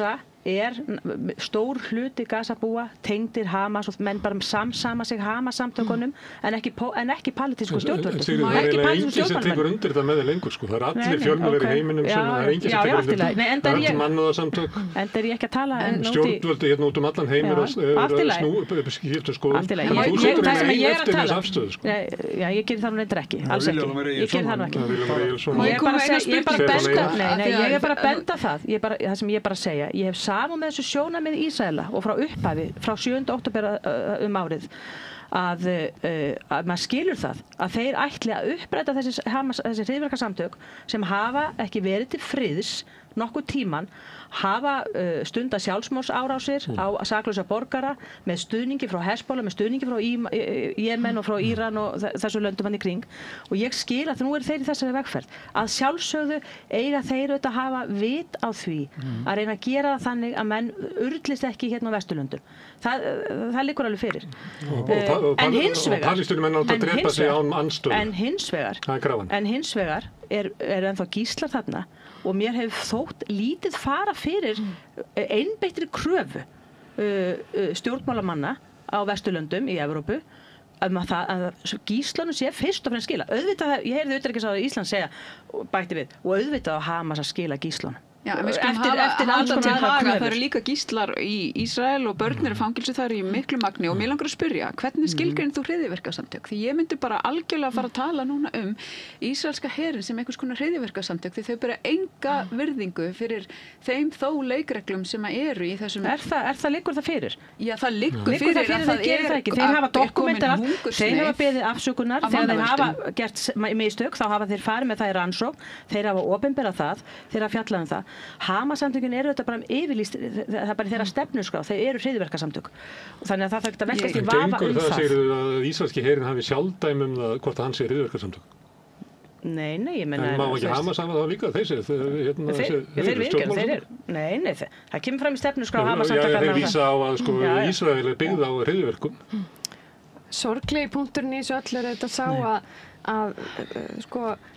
D: stór hluti Gazabúa tengdir Hamas og menn bara samsama sig Hamas-samtökunum en ekki palestínsku stjórnvöldum.
E: Það er eiginlega enginn sem tekur undir þetta með þér lengur, sko. Það er allir fjölmiðlar í heiminum sem það er enginn sem tekur undir þetta. Það er mannúðarsamtök.
D: Enda er ég ekki að tala
E: stjórnvöldi hérna út allan heimur að skipta skoðun. Þú setur henni eftir þess afstöðu, sko.
D: Já, ég gerir það nú reyndar ekki, alls ekki. Ég gerir það nú ekki. Ég er bara að benda það. Það sem ég bara að segja. Ég hef samúð með þessu sjónarmið Ísraela og frá upphafi, frá 7. október árið, að maður skilur það að þeir ætli að uppræta þessi hryðjuverkasamtök sem hafa ekki verið til friðs nokkuð tíman, hafa stunda sjálfsmorðsárásir á saklausa borgara með stuðningi frá Hezbollah, með stuðningi frá Jemen og frá Íran og þessu löndum hann í kring. Og ég skil að nú eru þeir í þessari vegferð. Að sjálfsögðu eiga þeir auðvitað að hafa vit á því að reyna að gera það þannig að menn urlist ekki hérna á Vesturlöndum. Það liggur alveg fyrir. En hins vegar er ennþá gíslar þarna og mér hefur þótt lítið fara fyrir einbeittri kröfu stjórnmálamanna á Vesturlöndum í Evrópu að gíslunum sé fyrst og fremst skila. Auðvitað, ég heyrði utanríkisráðherra Íslands segja, bætti við, og auðvitað að Hamas að skila gíslunum.
C: Já, en við skulum halda til haga, það eru líka gíslar í Ísrael og börn eru fangilsu þar í miklu magni og mér langar að spyrja, hvernig skilgreinir þú hryðjuverkasamtök? Því ég myndi bara algjörlega fara að tala núna ísraelska herinn sem einhvers konar hryðjuverkasamtök, því þau bera enga virðingu fyrir þeim þó leikreglum sem eru í þessum...
D: Liggur það fyrir?
C: Já, það liggur fyrir að það er...
D: Þeir hafa dokumentar, þeir hafa beðið afsökunar, þegar þeir hafa gert mistök, þá hafa þeir farið með það í rannsókn, þeir hafa opinberað það, þeir hafa fjallað það. Hamas-samtökin eru þetta bara yfirlýst, það er bara þeirra stefnuskrá, þeir eru hryðjuverkasamtök. Þannig að það þarf ekki að veltast í vafa
E: það. Segir að ísraelski herinn hafi sjálfdæmi hvort að hann sé hryðjuverkasamtök?
D: Nei, ég menna...
E: En má ekki Hamas hafa það líka,
D: þeir virkar, þeir eru. Nei, það kemur fram í stefnuskrá Hamas-samtökana.
E: Þeir vísa á að Ísrael er byggð á hryðjuverkum.
B: Sorglegi punkturinn í þessu öllu er þetta sá að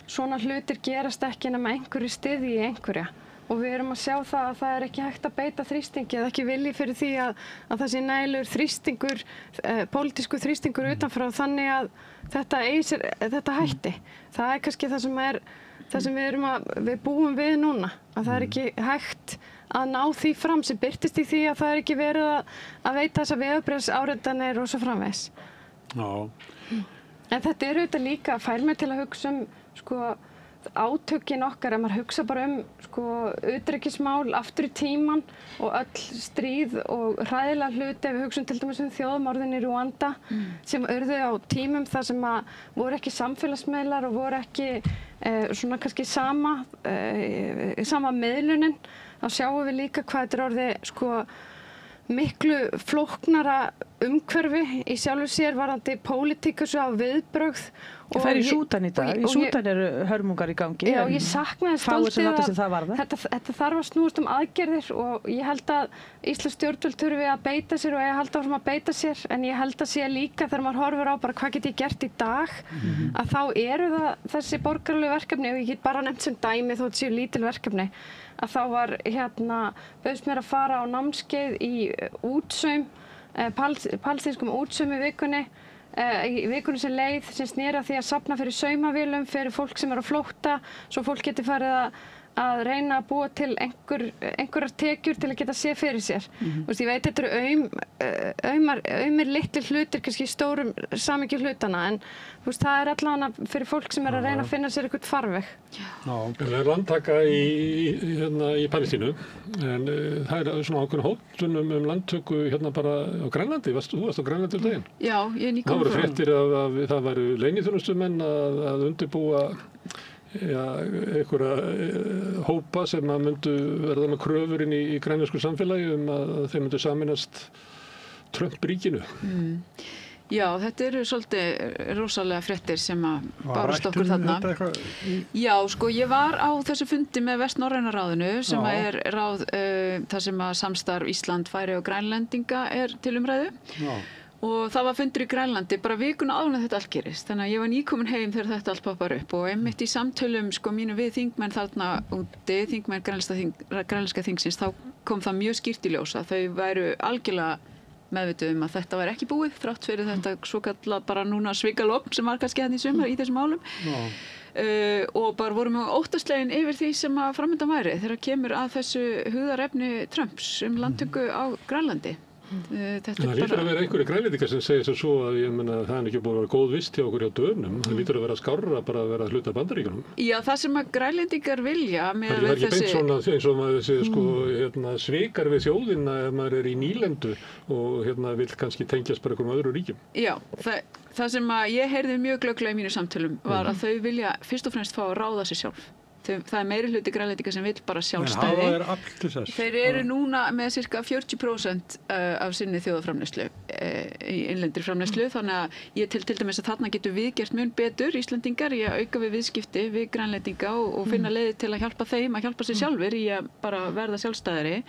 B: svona hlutir gerast ekki nema einhverju styðji í einhverja. Og við erum að sjá það að það er ekki hægt að beita þrýstingi eða ekki vilji fyrir því að það sé nægilegur þrýstingur, pólitískur þrýstingur utanfrá þannig að þetta hætti. Það er kannski það sem við búum við núna, að það er ekki hægt að ná því fram sem birtist í því að það er ekki verið að veita þessa vegabréfsáritanir og svo framvegis.
A: Já.
B: En þetta er auðvitað líka fær mig til að hugsa átökin okkar, ef maður hugsa bara utanríkismál aftur í tíman og öll stríð og hræðilega hluti, ef við hugsum til dæmis þjóðmorðin í Rúanda sem urðu á tímum þar sem voru ekki samfélagsmiðlar og voru ekki svona kannski sama miðlunin, þá sjáum við líka hvað þetta er orðið miklu flóknara umhverfi í sjálfu sér varðandi pólitíkus á viðbrögð.
D: Það er í Súdan í dag. Í Súdan eru hörmungar í gangi.
B: Já, ég sakna þess stoltið að þetta þarf að snúast aðgerðir og ég held að íslensk stjórnvöld þurfi að beita sér og ég held áfram að beita sér, en ég held að sé líka þegar maður horfir á bara hvað get ég gert í dag, að þá eru það þessi borgaralegu verkefni, og ég get bara nefnt sem dæmi þótt séu lítil verkefni, að þá var bauðst mér að fara á námskeið í útsaum, palestínskum útsaum í vikunni sem leið, sem sneri að því að safna fyrir saumavélum fyrir fólk sem er á flótta, svo fólk geti farið að reyna að búa til einhverjar tekjur til að geta séð fyrir sér. Ég veit þetta eru aumir litlir hlutir, kannski stórum samhengi hlutana, en það er allavega fyrir fólk sem er að reyna að finna sér eitthvað farveg.
E: Það er landtaka í Palestínu, en það er svona ákveðin hótun landtöku bara á Grænlandi. Þú varst á Grænlandi daginn?
C: Já, ég er nýkomin frá.
E: Það voru fréttir að það væru leyniþjónustumenn að undirbúa einhverja hópa sem myndu verða með kröfur inn í grænlensku samfélagi að þeir myndu sameinast Trump-ríkinu.
C: Já, þetta eru svolítið rosalega fréttir sem bárust okkur þarna. Já, ég var á þessu fundi með Vestnorræna ráðinu sem er ráð þar sem samstarf Ísland, Færeyja og Grænlendinga er til umræðu. Og það var fundur í Grænlandi bara vikuna áður en þetta allt gerist. Þannig að ég var nýkomin heim þegar þetta allt poppar upp og einmitt í samtölum sko mínu við þingmenn þarna úti, þingmenn grænlenska þingsins, þá kom það mjög skýrt í ljósa. Þau væru algjörlega meðvituð að þetta væri ekki búið þrátt fyrir þetta svokallað bara núna svikalogn sem var kannski hérna í sumar í þessum málum. Og bara vorum við óttaslegin yfir því sem að framöndan væri þegar kemur að þessu hugðarefni Trumps landtöku á Grænlandi.
E: Það lítur að vera einhverju grænlendingar sem segir svo að ég meina það ekki búið að vera góð vist hjá okkur hjá Dönum. Það lítur að vera skárra bara að vera að hluta Bandaríkjunum.
C: Já, það sem að grænlendingar vilja með
E: þessi... Það er ekki beint svona eins og maður sé sko svikar við þjóðina ef maður í nýlendu og vill kannski tengjast bara einhverjum öðru ríkjum.
C: Já, það sem að ég heyrði mjög glögglega í mínu samtölum var að þau vilja fyrst og fremst fá að ráða sig sjálf. Það meiri hluti grænlendinga sem vill bara sjálfstæði. Þeir eru núna með cirka 40% af sinni þjóðarframleiðslu í innlendri framleiðslu, þannig að ég til dæmis að þarna getur við gert mun betur Íslendingar í að auka við viðskipti við grænlendinga og finna leiði til að hjálpa þeim að hjálpa sér sjálfur í að bara verða sjálfstæðari.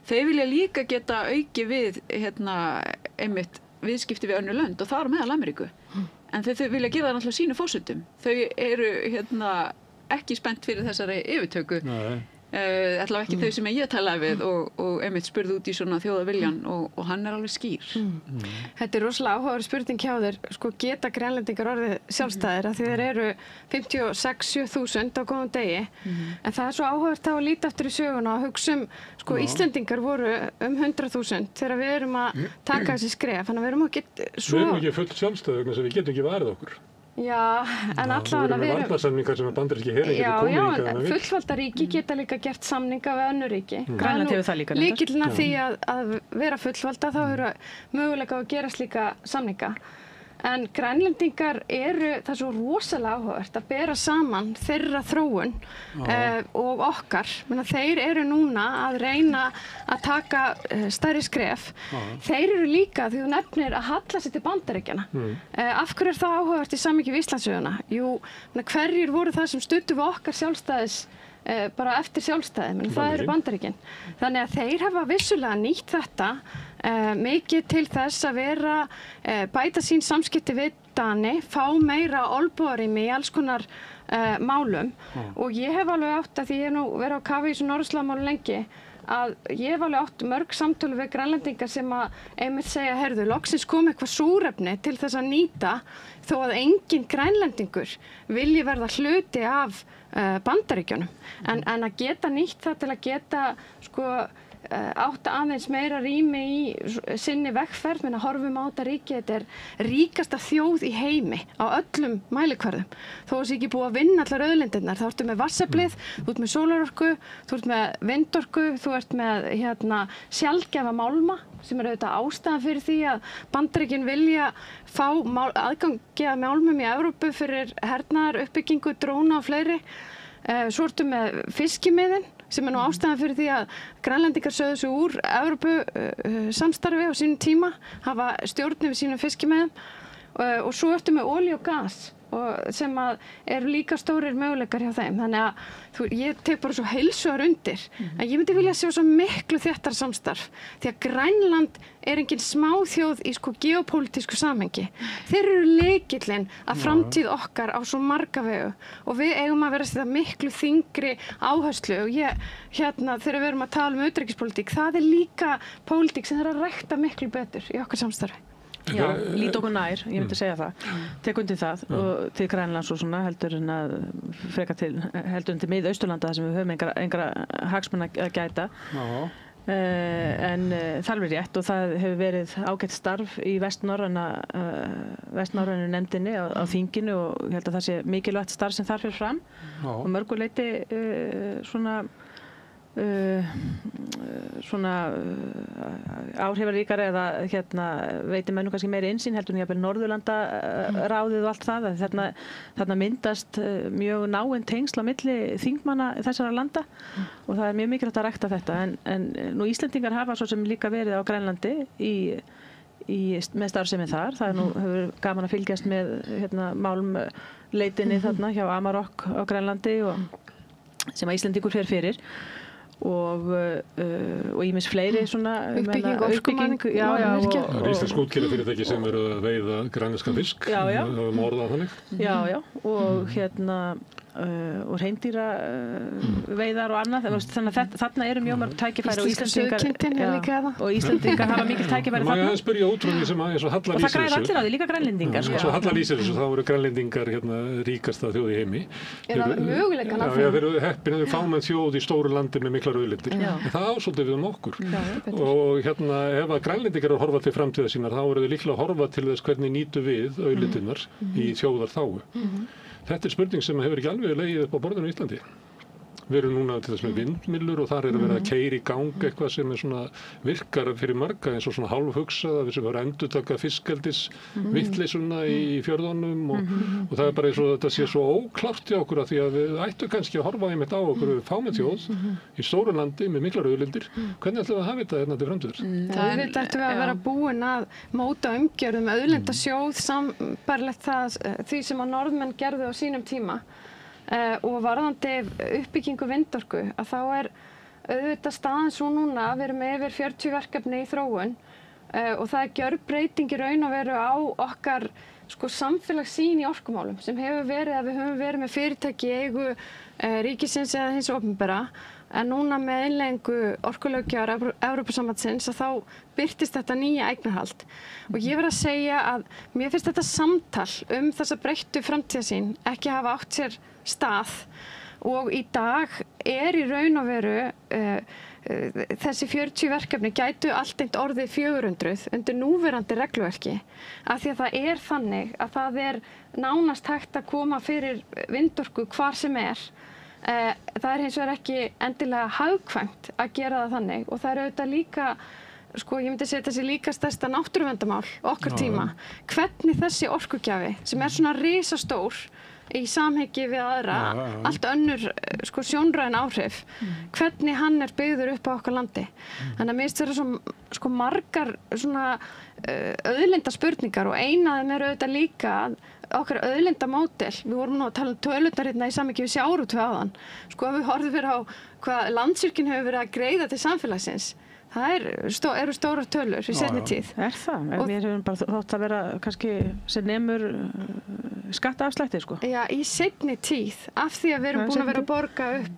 C: Þeir vilja líka geta auki við einmitt viðskipti við önnur lönd og þar meðal Ameríku. En þau vilja gera það náttúrulega sínu forsendum. Þau eru ekki spennt fyrir þessari yfirtöku. Allavega ekki þau sem ég talaði við og einmitt spurði út í svona þjóðaviljan og hann alveg skýr.
B: Þetta rosalega áhugaverð spurning hjá þér. Sko geta grænlendingar orðið sjálfstæðir af því þeir eru 56-7.000 á góðum degi. En það svo áhugavert að líta eftir í söguna og hugsa sko Íslendingar voru 100.000 þegar við erum að taka þessi skref. Þannig að við erum
E: ekki full sjálfstæði vegna sem við getum ekki varið okkur.
B: Já, en allavega
E: við erum varnarsamningar sem að bandaríski herinn getur komið hingað.
B: Já, fullvalda ríki geta líka gert samninga við önnur ríki.
D: Grænland hefur það líka.
B: Lykillinn að því að vera fullvalda þá eru möguleika að gera slíka samninga. En grænlendingar það svo rosalega áhugavert að bera saman þeirra þróun og okkar. Þeir eru núna að reyna að taka stærri skref. Þeir eru líka, því þú nefnir, að halla sér til Bandaríkjanna. Af hverju það áhugavert í samhengi við Íslandssöguna? Jú, hverjir voru það sem studdu við okkar sjálfstæðis bara eftir sjálfstæði, það eru Bandaríkin. Þannig að þeir hafa vissulega nýtt þetta mikið til þess að vera bæta sín samskipti við Dani, fá meira olnbogarými í alls konar málum og ég hef alveg átt að því ég hef nú verið á kafi í þessu norðurslóðamáli lengi að ég hef alveg átt mörg samtölu við grænlendingar sem að einmitt segja, heyrðu, loksins kom eitthvað súrefni til þess að nýta þó að engin grænlendingur vilji verða hluti af Bandaríkjunum. En að geta nýtt það til að geta sko átt aðeins meira rými í sinni vegferð, menn að horfum á þetta ríki, þetta er ríkasta þjóð í heimi á öllum mælikvarðum. Þó að það sé ekki búið að vinna allar auðlindirnar, þá ertu með vatnsaflið, þú ert með sólarorku, þú ert með vindorku, þú ert með sjaldgæfa málma, sem er auðvitað ástæðan fyrir því að Bandaríkin vilja fá aðgangi að málmum í Evrópu fyrir hernaðar uppbyggingu, dróna og fleiri. Svo ertu með fiskimiðin, sem er nú ástæðan fyrir því að grænlendingar sögðu sig úr Evrópu samstarfi á sínum tíma, hafa stjórn yfir sínum fiskimiðum og svo ertu með olíu og gas sem eru líka stórir möguleikar hjá þeim. Þannig að ég tek bara svo heilsugar undir að ég myndi vilja sjá svo miklu þéttar samstarf því að Grænland er engin smáþjóð í geopólitísku samhengi. Þeir eru lykillinn að framtíð okkar á svo marga vegu og við eigum að vera þetta miklu þyngri áherslu og þegar við erum að tala um utanríkispólitík, það er líka pólitík sem þarf að rækta miklu betur í okkar samstarfi.
D: Já, lít okkur nær, ég myndi segja það. Tek undir það og til Grænlands og svona heldur en að freka til Mið-Austurlanda þar sem við höfum engra hagsmuna að gæta. En það er alveg rétt og það hefur verið ágætt starf í vestnorrænu nefndinni á þinginu og ég held að það sé mikilvægt starf sem þar fyrir fram og mörgu leyti svona áhrifaríkar eða veitir menn kannski meiri innsýn heldur en jafnvel Norðurlanda ráðið og allt það að þarna myndast mjög náin tengsl á milli þingmanna þessara landa og það er mjög mikilvægt að rækta þetta en nú Íslendingar hafa svo sem líka verið á Grænlandi með starfsemi þar, það hefur gaman að fylgjast með málmleitinni þarna hjá Amarok á Grænlandi og sem að Íslendingur fer fyrir og ýmis fleiri svona
B: uppbyggingu
D: já,
E: Það er íslensk útgerðarfyrirtæki sem eru að veiða grænlenskan fisk, orðað þannig.
D: Já, og og hreindýra veiðar og annað, þannig að þarna eru mjög mörg tækifæri og Íslendingar hafa mikil tækifæri þarna.
E: Má ég spyrja út frá því sem eins og Halla lýsir þessu.
D: Og það græða allir á því, líka grænlendingar.
E: Svo Halla lýsir þessu, þá eru grænlendingar ríkasta þjóð í heimi.
B: Er það möguleikann af því?
E: Já, þeir eru heppin, þeir eru fámenn þjóð í stóru landi með miklar auðlindir. En það ásóldið við okkur. Og ef að grænlendingar eru að horfa til framtíðar sínar, þá eru þeir líklega að horfa til þess hvernig nýtum við auðlindirnar í þjóðarþágu. Þetta er spurning sem hefur ekki alveg legið upp á borðinu í Íslandi. Við erum núna til þess með vindmyllur og þar er að vera að keyra í gang eitthvað sem er svona virkar fyrir marga eins og svona hálfhugsað að við sem vera að endurtaka fiskeldis vittleysuna í fjörðunum og það er bara eins og þetta sé svo óklárt hjá okkur að því að við ættum kannski að horfa einmitt á okkur fámenn þjóð í stóru landi með miklar auðlindir. Hvernig ætlum við að hafa þetta hérna til framtíðar?
B: Það ættum við að vera búin að móta umgjörðum auðlindasjóð sambærilegt því sem að Norðmenn gerðu á sínum tíma. Og varðandi uppbyggingu vindorku að þá er auðvitað staðan svo núna að við erum yfir 40 verkefni í þróun og það er gjörbreyting í raun og veru á okkar samfélagssýn í orkumálum sem hefur verið að við höfum verið með fyrirtæki í eigu ríkisins eða hins opinbera en núna með innleiðingu orkulöggjafar Evrópusambandsins að þá birtist þetta nýja eignarhald og ég verð að segja að mér finnst þetta samtal þessa breyttu framtíðarsýn ekki hafa átt sér stað og í dag í raun og veru þessi 40 verkefni gætu allt eint orðið 400 undir núverandi regluverki af því að það er þannig að það er nánast hægt að koma fyrir vindorku hvar sem það er hins vegar ekki endilega hagkvæmt að gera það þannig og það er auðvitað líka ég myndi segja þessi líka stærsta náttúruverndarmál okkar tíma hvernig þessi orkugjafi sem er svona risastór í samhengi við aðra, allt önnur sjónræn áhrif, hvernig hann er byggður upp á okkar landi. Þannig að mér finnst vera margar auðlindaspurningar og eina af þeim er auðvitað líka okkar auðlindamódel. Við vorum nú að tala tölurnar hérna í samhengi við sjávarútveg áðan. Ef við horfum fyrir á hvað Landsvirkjun hefur verið að greiða til samfélagsins, það eru stórar tölur í seinni tíð.
D: Er það? Mér hefur bara þótt að vera kannski sem nemur skattaafslætti, Já,
B: í seinni tíð, af því að við erum búin að vera að borga upp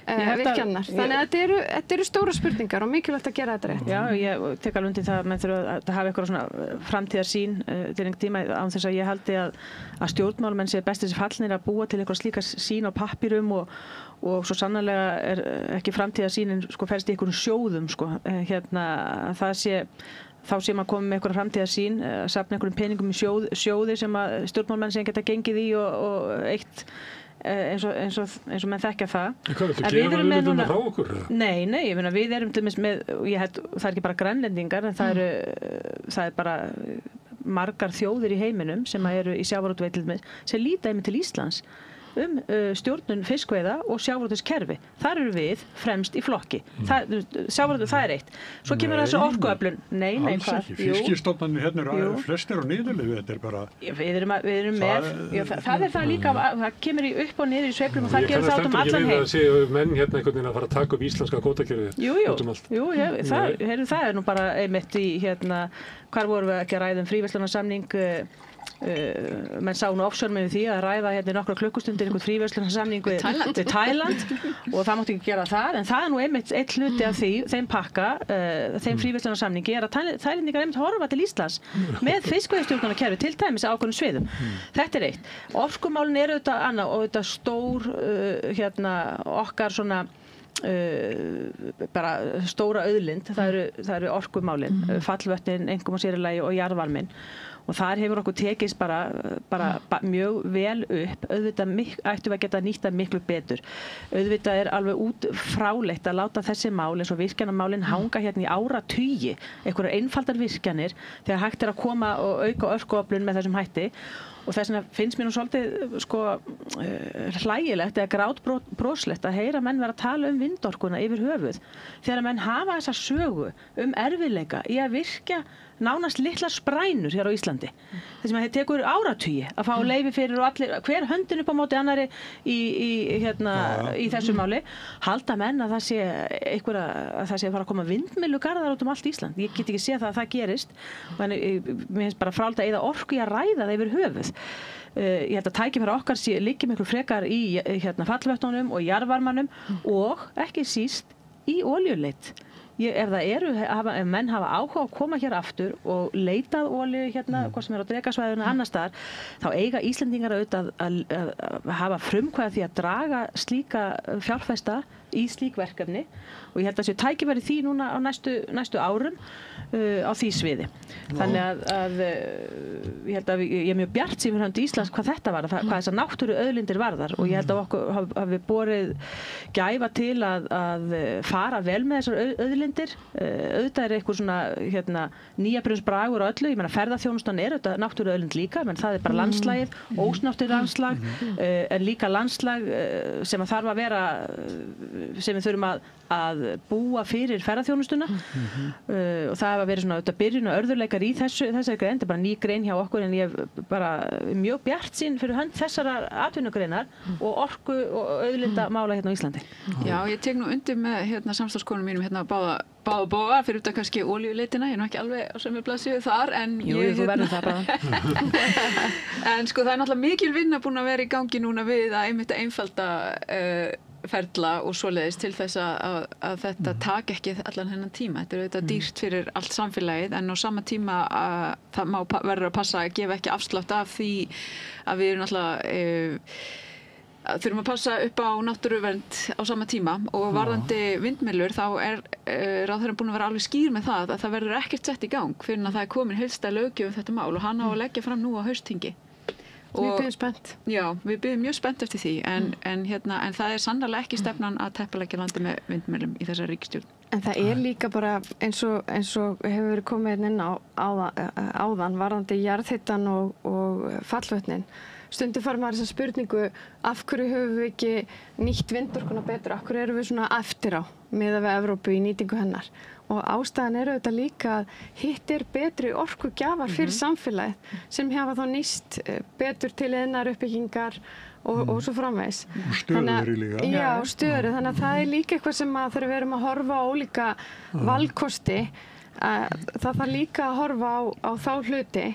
B: virkjanir. Þannig að þetta eru stórar spurningar og mikilvægt að gera þetta rétt.
D: Já, ég tek alveg undir það að menn þurfa að hafa eitthvað svona framtíðarsýn til einhvern tíma án þess að ég haldi að stjórnmálamenn séu bestir sem fallnir að búa til eitthvað slíka sýn á pappírum og svo sannarlega er ekki framtíðarsýnin felst í einhverjum sjóðum þá sé maður komið með einhverja framtíðarsýn safna einhverjum peningum í sjóði sem að stjórnmálamenn sem geta gengið í og eitt eins og menn þekkja það.
E: Hvað viltu gefa auðlindina frá okkur?
D: Nei, ég meina við erum til dæmis með það er ekki bara grænlendingar en það er bara margar þjóðir í heiminum sem eru í sjávarútvegi sem líta einmitt til Íslands stjórnun fiskveiða og sjávarútvegskerfi. Þar eru við fremst í flokki. Sjávarútveg, það er eitt. Svo kemur þessu orkuöflun. Nei,
A: alls ekki. Fiskistofnarnir hérna eru flestir á niðurleifi. Þetta er bara...
D: Við erum með... Það er það líka, það kemur upp og niður í sveiflum og það gerir það út um allan heim.
E: Ég kannast ekki við að menn hérna einhvern veginn að fara að taka upp íslenska kvótakerfið.
D: Jú, það er nú bara einmitt í hérna, hvar vorum við ekki að ræða fríverslunarsamning menn sá nú offshore með því að ræða hérna nokkra klukkustundir einhvern fríverslunarsamning við Thailand og það mátti ekki gera það en það er nú einmitt eitt hluti af þeim pakka þeim fríverslunarsamningi er að Thailendingar einmitt horfa til Íslands með fiskveiðistjórnarkerfi til dæmis á ákveðnum sviðum. Þetta er eitt. Orkumálin eru auðvitað annað og auðvitað stór hérna okkar svona bara stóra auðlind það eru orkumálin, fallvötnin einkum og sérilagi og jarðvarminn og þar hefur okkur tekist bara mjög vel upp auðvitað ættum við að geta nýtt það miklu betur auðvitað er alveg út frálegt að láta þessi mál eins og virkjanamálin hanga hérna í áratugi einhverjar einfaldar virkjanir þegar hægt er að koma og auka orkuöflun með þessum hætti og þess vegna finnst mér nú svolítið hlægilegt eða grátbroslegt að heyra menn vera að tala vindorkuna yfir höfuð þegar menn hafa þessa sögu erfiðleika í að virkja nánast litlar sprænur hér á Íslandi Íslandi. Þess að það tekur áratugi að fá leyfi fyrir og allir, hver höndin upp á móti annari í þessu máli, halda menn að það sé að það sé að fara að koma vindmyllugarðar út allt Ísland. Ég get ekki séð það gerist. Mér finnst bara frálegt að eyða orku í að ræða það yfir höfuð. Ég held að tækifæri okkar liggi miklu frekar í fallvötnunum og jarðvarmanum og ekki síst í olíuleit. Ef menn hafa áhuga að koma hér aftur og leitað olíu hvað sem á Drekasvæðinu annar staðar, þá eiga Íslendingar auðvitað að hafa frumkvæði því að draga slíka fjárfesta í slík verkefni og ég held að þessu tækifæri því núna á næstu árum á því sviði. Þannig að ég held að ég er mjög bjartsýn fyrir hönd Íslands hvað þetta var, hvað þessar náttúru auðlindir varðar og ég held að okkur hafi borið gæfa til að fara vel með þessar auðlindir. Auðvitað er eitthvað svona nýjabrunnsbragur og öllu, ég meina ferðaþjónustan er auðvitað náttúru auðlind líka, menn það er bara landslagið, ósnortið landslag, en líka landslag sem að þarf að vera, sem við þurfum að búa fyrir ferðaþjónustuna og það hafa verið svona auðvitað byrjun og örðurleikar í þessari grein, þetta er bara ný grein hjá okkur en ég er bara mjög bjartsýn fyrir hönd þessarar atvinnugreinar og orku og auðlindamála á Íslandi.
C: Já, ég tek nú undir með samstarfskonum mínum báða bóga fyrir utan kannski olíuleitina, ég er nú ekki alveg á sömu blaðsíðu þar en
D: Jú, þú verður það bara.
C: En sko það er náttúrulega mikil vinna búin að vera í gangi núna við að einmitt einfalda ferla og svoleiðis til þess að þetta taki ekki allan hennan tíma. Þetta er auðvitað dýrt fyrir allt samfélagið en á sama tíma það verður að passa að gefa ekki afslátt af því að við erum náttúrulega þurfum að passa upp á náttúruvernd á sama tíma og varðandi vindmyllur þá er ráðherrann búin að vera alveg skýr með það að það verður ekkert sett í gang fyrir að það er komin heildstæð löggjöf þetta mál og hann á að leggja fram nú á haustþingi.
B: Við bíðum spennt. Já,
C: við bíðum mjög spennt eftir því en það er sannarlega ekki stefnan að teppalækja landi með vindmyllum í þessari ríkisstjórn.
B: En það er líka bara eins og hefur verið komið inn á áðan varðandi jarðhitann og fallvötnin. Stundum fær maður þessa spurningu af hverju höfum við ekki nýtt vindorkuna betur, af hverju erum við svona eftir á miðað við Evrópu í nýtingu hennar. Og ástæðan er auðvitað líka að hitt er betri orkugjafar fyrir samfélagið sem hafa þá nýst betur til iðnaðaruppbyggingar og svo framvegis.
A: Og stöðugri líka.
B: Já, stöðugri. Þannig að það er líka eitthvað sem þegar við erum að horfa á ólíka valkosti, það þarf líka að horfa á þá hluti.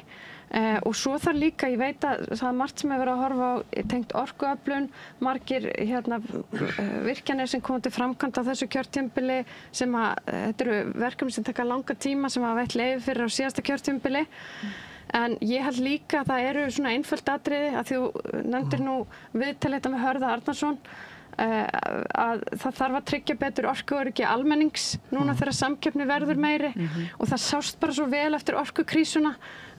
B: Og svo þarf líka, ég veit að það er margt sem hefur verið að horfa á tengt orkuöflun, margir virkjanir sem koma til framkvæmda á þessu kjörtímabili sem þetta eru verkefni sem taka langa tíma sem hafa veitt leyfi fyrir á síðasta kjörtímabili. En ég held líka að það eru svona einföld atriði að þú nefndir nú viðtalið þetta með Hörða Arnarsson að það þarf að tryggja betur orkuöryggi almennings núna þegar samkeppni verður meiri og það sást bara svo vel eftir orkukrísuna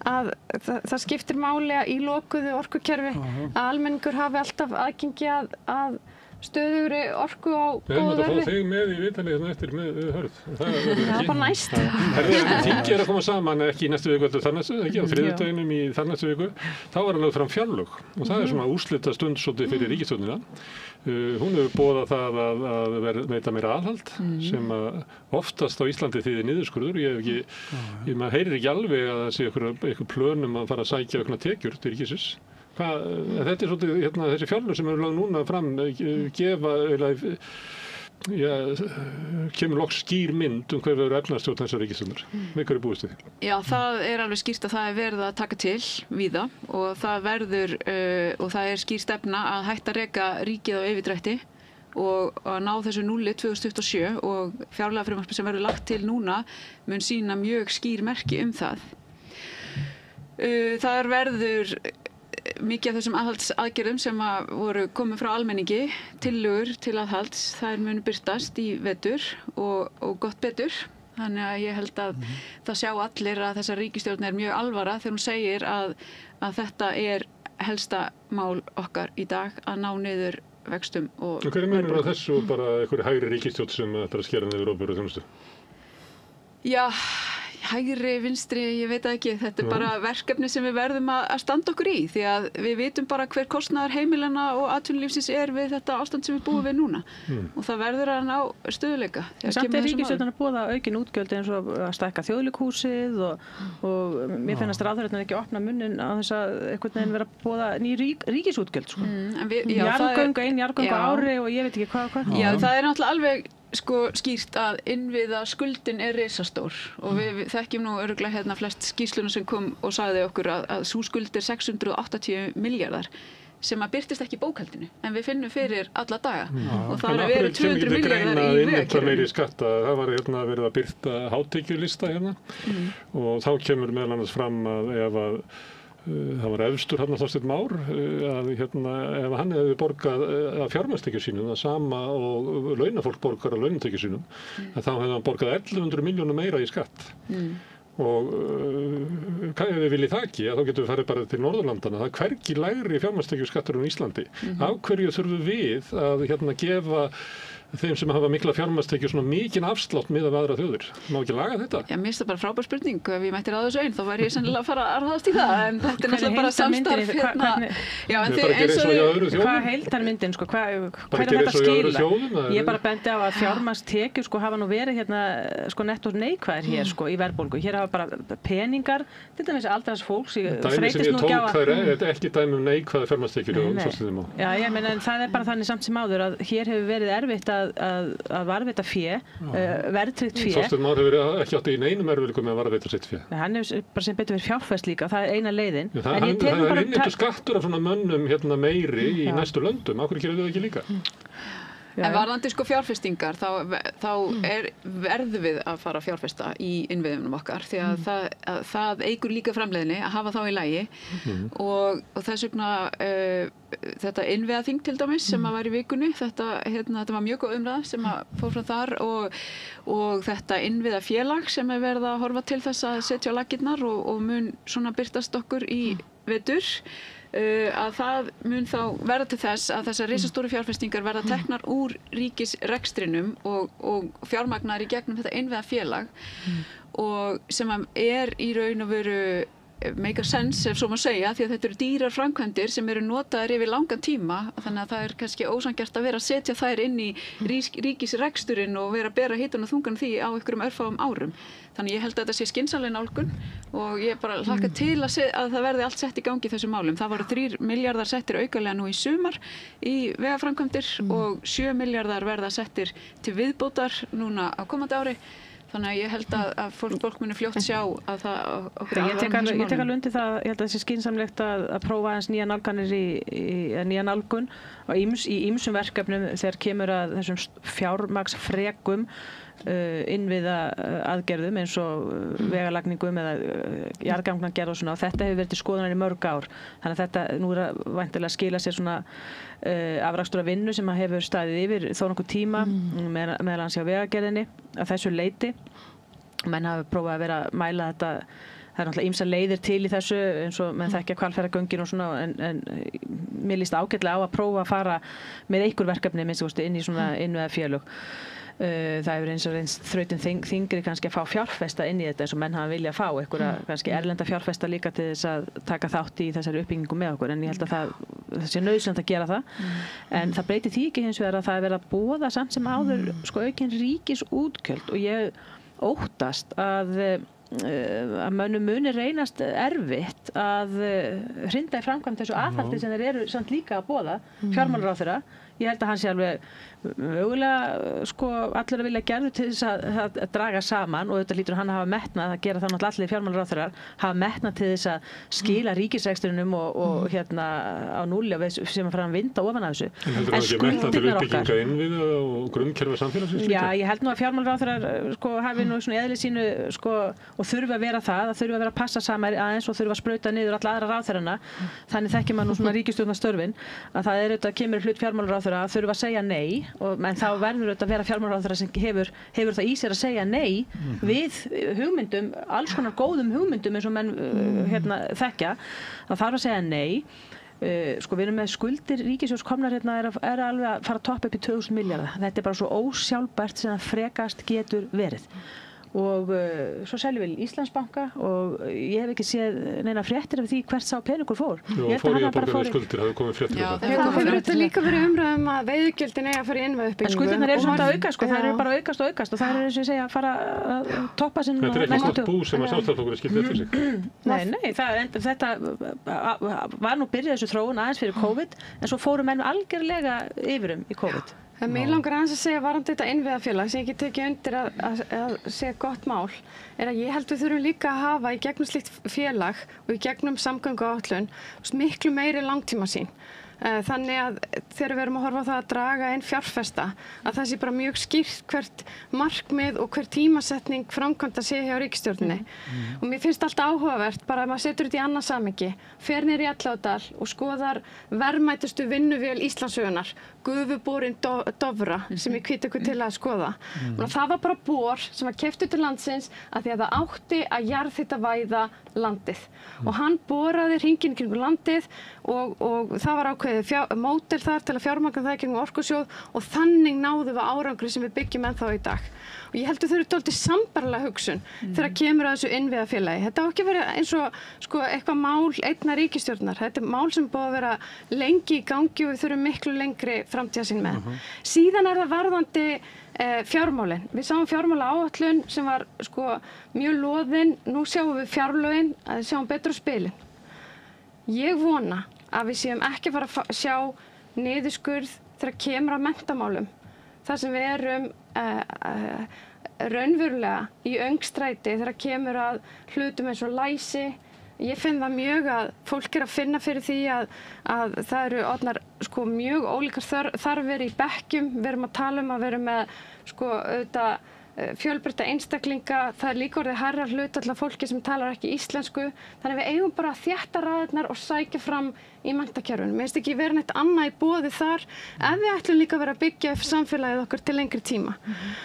B: að það skiptir máli að í lokuðu orkukerfi að almenningur hafi alltaf aðgengi að stöðugri orku á góðu verði.
E: Við erum að fá þig með í viðtalið hérna eftir með Hörð. Það
B: er bara næst.
E: Þingi er að koma saman ekki í næstu viku eftir þarnæstu, ekki á þriðjudeginum í þarnæstu viku. Þá var hann lögð fram fjárlög og það er svona úrslita stund svolítið fyrir ríkisstjórnina. Hún hefur boðað það að veita meira aðhald sem oftast á Íslandi þýðir niðurskurður. Maður heyrir ekki alveg að það sé einhver plönum að fara að sækja aukna tekjur til ríkisins. Þetta er svolítið, þessi fjárlög sem eru lögð núna fram kemur loks skýr mynd hver verður efnahagsstjórn þessar ríkisstjórnar. Með hverju búist þið?
C: Já, það er alveg skýrt að það er verið að taka til víða og það verður, og það er skýr stefna að hætta að reka ríkið á yfirdrætti og að ná þessu núlli 2027 og fjárlagafrumvarpið sem verður lagt til núna mun sýna mjög skýr merki það. Það verður mikið af þessum aðhaldsaðgerðum sem voru komið frá almenningi, tillögur til aðhalds, þær munu birtast í vetur og gott betur. Þannig að ég held að það sjá allir að þessa ríkisstjórn er mjög alvara þegar hún segir að þetta er helsta mál okkar í dag að ná niður vöxtum og
E: hver er munurinn á þessu og bara einhverju hægri ríkisstjórn sem ætlar að skera niður opinberu þjónustu?
C: Já, hægri, vinstri, ég veit ekki, þetta bara verkefni sem við verðum að standa okkur í því að við vitum bara hver kostnaður heimilana og atvinnulífsins við þetta ástand sem við búum við núna og það verður að ná stöðuleika.
D: Samt ríkisstjórnin að boða aukin útgjöld eins og að stækka þjóðleikhúsið og mér finnst ráðherrarnir ekki opna munnin á þess að einhvern veginn vera að boða ný ríkisútgjöld sko. Jarðgöng, ein jarðgöng á ári og ég veit ekki hvað.
C: Já, það náttúrulega alveg skýrt að innviða skuldin risastór og við þekkjum nú örugglega flest skýrsluna sem kom og sagði okkur að sú skuld 680 milljarðar sem að birtist ekki í bókhaldinu en við finnum fyrir alla daga og það verið 200 milljarðar í vegakerfinu.
E: Það var verið að birta hátekjulista og þá kemur meðal annars fram að ef að það var efstur Þorsteinn Már að ef hann hefði borgað að fjármagnstekjum sínum það sama og launafólk borgar að launatekjum sínum þá hefði hann borgað 1100 milljónum meira í skatt og ef við viljum það ekki þá getum við farið bara til Norðurlandana það hvergi lægri fjármagnstekjuskattur en Íslandi af hverju þurfum við að gefa þeim sem hafa mikla fjármagnstekjur svona mikinn afslátt miðað við aðra þjóðir. Má ekki laga þetta?
C: Já, mér finnst það bara frábær spurning. Ef ég mætti ráða þessu einn, þá væri ég sennilega að fara að ráðast í það. En þetta náttúrulega bara samstarf
D: Já, en hvað heildarmyndin, hvað þetta skila? Ég bara bendi á að fjármagnstekjur hafa nú verið netto neikvæðir hér í verðbólgu. Hér hafa bara peningar, til dæmis aldraðs fólks, þreytist nú ekki á að
E: Þetta er ekki dæmi neikvæðar fjármagnstekjur
D: Já, ég meina en það er bara þannig samt sem áður að hér hefur verið erfitt að varðveita fé, verðtryggt fé.
E: Þorsteinn Már hefur ekki átt í neinum erfiðleikum með að varðveita sitt fé.
D: Hann hefur bara sem betur verið fjárfest líka, það er eina leiðin.
E: Það er innheimtur skattur af svona mönnum meiri í næstu löndum, af hverju gerir þau ekki líka?
C: En varðandi fjárfestingar, þá verðum við að fara að fjárfesta í innviðunum okkar því að það eykur líka framleiðni að hafa þá í lagi og þess vegna þetta innviðaþing til dæmis sem var í vikunni, þetta var mjög góð umræða sem fór frá þar og þetta innviðafélag sem verið að horfa til þess að setja á laggirnar og mun svona birtast okkur í vetur að það mun þá verða til þess að þessar risastóru fjárfestingar verða teknar úr ríkisrekstrinum og fjármagnar í gegnum þetta innviðafélag og sem í raun og veru make a sense ef svo má segja því að þetta eru dýrar framkvæmdir sem eru notaðar yfir langan tíma þannig að það er kannski ósanngjarnt að vera að setja þær inn í ríkisreksturinn og vera að bera hitan og þungan því á einhverjum örfáum árum. Þannig ég held að þetta sé skynsamleg nálgun og ég bara hlakka til að það verði allt sett í gangi í þessum málum. Það voru 3 milljarðar settir aukalega nú í sumar í vegaframkvæmdir og 7 milljarðar verða settir til viðbótar núna á komandi ári. Þannig að ég held að fólk muni fljótt sjá að það okkur
D: Ég tek alveg undir það, ég held að það sé skynsamlegt að prófa aðeins nýja nálganir nýja nálgun í ýmsum verkefnum þegar kemur að þessum fjármagnsfrekum innviða aðgerðum eins og vegalagningum eða jarðgangagerð og svona og þetta hefur verið til skoðunar í mörg ár þannig að þetta nú er að væntanlega skila sér svona afrakstur af vinnu sem hefur staðið yfir þó nokkuð tíma meðal annars hjá vegagerðinni að þessu leyti menn hafa prófað að vera að mæla þetta það er náttúrulega ýmsar leiðir til í þessu eins og menn þekkja Hvalfjarðargöngin og svona en mér líst ágætlega á að prófa að fara með einhver verkefni minnst inn í svona innviðafélög það hefur eins og reynst þrautin þingri kannski að fá fjárfesta inn í þetta eins og menn hafa vilja að fá einhverja kannski erlenda fjárfesta líka til þess að taka þátt í þessari uppbyggingu með okkur en ég held að það sé nauðsynlegt að gera það en það breytir því ekki hins vegar að það er verið að boða samt sem áður aukin ríkisútgjöld og ég óttast að mönnum muni reynast erfitt að hrinda í framkvæmd þessu aðhaldi sem þeir eru samt líka að boða fjármálaráðherra ég held að hann sé alveg mögulega allir að vilja gerðu til þess að draga saman og þetta lítur hann að hafa metnað að gera það náttúrulega allir fjármálaráðherrar hafa metnað til þess að skila ríkisrekstrinum og á núlja sem að fara að vinda ofan af þessu
E: En heldur það ekki metnað til uppbygginga innviða og grunnkerfi samfélagsins?
D: Já, ég held nú að fjármálaráðherrar hafi nú svona eðli sínu og þurfi að vera það þurfi að vera að passa saman aðeins og þurfi að sprauta niður alla aðra ráðherrana þannig þekkir maður nú svona ríkisstjórnarstörfin að það er auðvitað kemur hlut fjármálaráðherra að þurfa að segja nei en þá verður auðvitað að vera fjármálaráðherra sem hefur það í sér að segja nei við hugmyndum, alls konar góðum hugmyndum eins og menn þekkja það þarf að segja nei við erum með skuldir ríkissjóðs komnar er alveg að fara topp upp í 2000 milljarða þetta er bara svo ósjálfbært sem það frekast getur verið og svo seljum við Íslandsbanka og ég hef ekki séð neina fréttir af því hvert sá peningur fór.
E: Jú, fór í að borga við skuldir, það hefur komið fréttir um það.
B: Það hefur þetta líka verið umræðum að veiðigjöldin eiga að fara í innviðauppbyggingu.
D: En skuldirnar eru samt að aukast, sko, það eru bara að aukast og það er eins og ég segja að fara að toppa sinn.
E: Þetta er ekki stórt bú sem að Sjálfstæðisflokkurinn skildi eftir sig.
D: Nei, þetta var nú byrjað þessu þróun aðeins fyrir COVID, en svo fóru menn algjörlega yfirum í COVID.
B: En mér langar aðeins að segja varðandi þetta innviðafélag sem ég get tekið undir að segja gott mál er að ég held við þurfum líka að hafa í gegnum slíkt félag og í gegnum samgönguáætlun miklu meiri langtímasýn. Þannig að þegar við erum að horfa á það að draga inn fjárfesta að það sé bara mjög skýrt hvert markmið og hver tímasetning framkvæmda sé hjá ríkisstjórninni. Og mér finnst alltaf áhugavert bara að maður setur þetta í annað samhengi, fer niður í Elliðaárdal og skoðar verðmætustu vinnuvél Íslandssögunnar, gufuborinn Dofra sem ég hvít ykkur til að skoða. Það var bara bor sem var keyptur til landsins að því að það átti að jarðhitavæða landið. Og hann boraði hringinn kringum landið og það var ákveðið módel þar til að fjármagna það kringum Orkusjóð og þannig náðum við árangri sem við byggjum ennþá í dag. Og ég held að þau eru dálítið sambærilega hugsun þegar kemur að þessu innviðafélagi. Þetta á ekki að vera eins og eitthvað mál einnar ríkisstjórnar. Þetta er mál sem búið að vera lengi í gangi og við þurfum miklu lengri framtíðarsýn með. Síðan er það varðandi fjármálin. Við sáum fjármálaáætlun sem var mjög loðin. Nú sjáum við fjárlögin að við sjáum betur á spilin. Ég vona að við séum ekki fara að sjá niðurskurð þegar kemur að menntamálum. Það sem við erum raunverulega í öngstræti þegar kemur að hlutum eins og læsi. Ég finn það mjög að fólk er að finna fyrir því að það eru orðnar mjög ólíkar þarfir í bekkjum. Við erum að tala um að vera með auðvitað fjölbreytta einstaklinga, það er líka orðið hærra hlutfall af fólki sem talar ekki íslensku. Þannig að við eigum bara að þétta raðirnar og sækja fram í menntakerfinu. Mér finnst ekki vera neitt annað í boði þar ef við ætlum líka að vera að byggja upp samfélagið okkar til lengri tíma.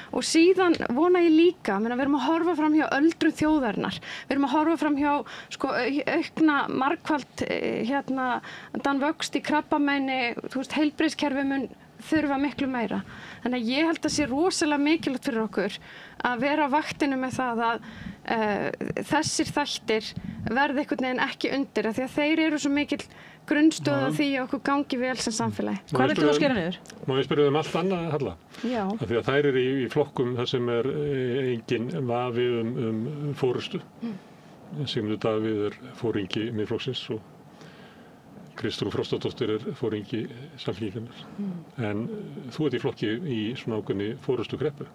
B: Og síðan vona ég líka, við erum að horfa fram hjá öldrun þjóðarinnar. Við erum að horfa fram hjá aukna margfalt vöxt í krabbameini, heilbrigðiskerfið mun þurfa miklu meira. Þannig að ég held að sé rosalega mikilvægt fyrir okkur að vera á vaktinu með það að þessir þættir verði einhvern veginn ekki undir af því að þeir eru svo mikil grunnstoð af því að okkur gangi vel sem samfélagi.
D: Hvað viltu að skera niður?
E: Má ég spyrja annað, Halla?
B: Já.
E: Af því að þær eru í flokkum þar sem er engin vafi fórustu. Sigmundur Davíð fóringi Miðflokksins og Kristrún Frostadóttir fóringi Samfylkingarinnar. En þú ert í flokki í svona ákveðinni fórustu kreppu.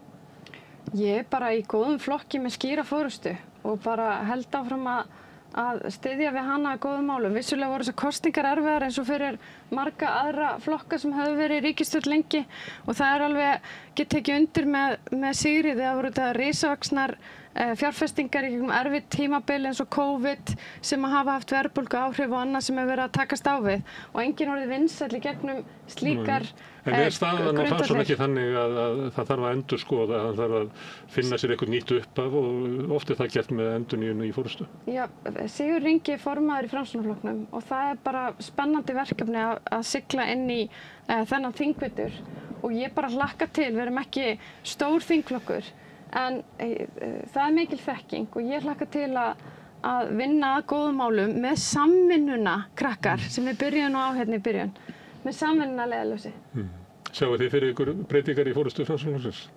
B: Ég er bara í góðum flokki með skýra fórustu og bara held áfram að styðja við hana að góðum málum. Vissulega voru þessar kosningar erfiðar eins og fyrir marga aðra flokka sem höfðu verið í ríkisstjórn lengi og það er alveg, get tekið undir með Sigríði, það voru þetta risavaxnar fjárfestingar í erfið tímabil eins og COVID sem að hafa haft verðbólgu áhrif og annað sem hefur verið að takast á við og enginn orðið vinsæll í gegnum slíkar
E: En er staðan á Framsókn ekki þannig að það þarf að endurskoða, það þarf að finna sér eitthvað nýtt upp af og oft er það gert með endurnýjun í fórustu? Já,
B: Sigurður Ingi er formaður í Framsóknarflokknum og það er bara spennandi verkefni að sigla inn í þennan þingvetur og ég bara hlakka til, við erum ekki stór þingflokkur en það er mikil þekking og ég hlakka til að vinna að góðum málum með samvinnuna krakkar sem við byrjum nú á hérna í byrjun með samvinnuna leiðarljósi.
E: Sjáu þið fyrir ykkur breytingar í fórustu Framsóknarflokksins?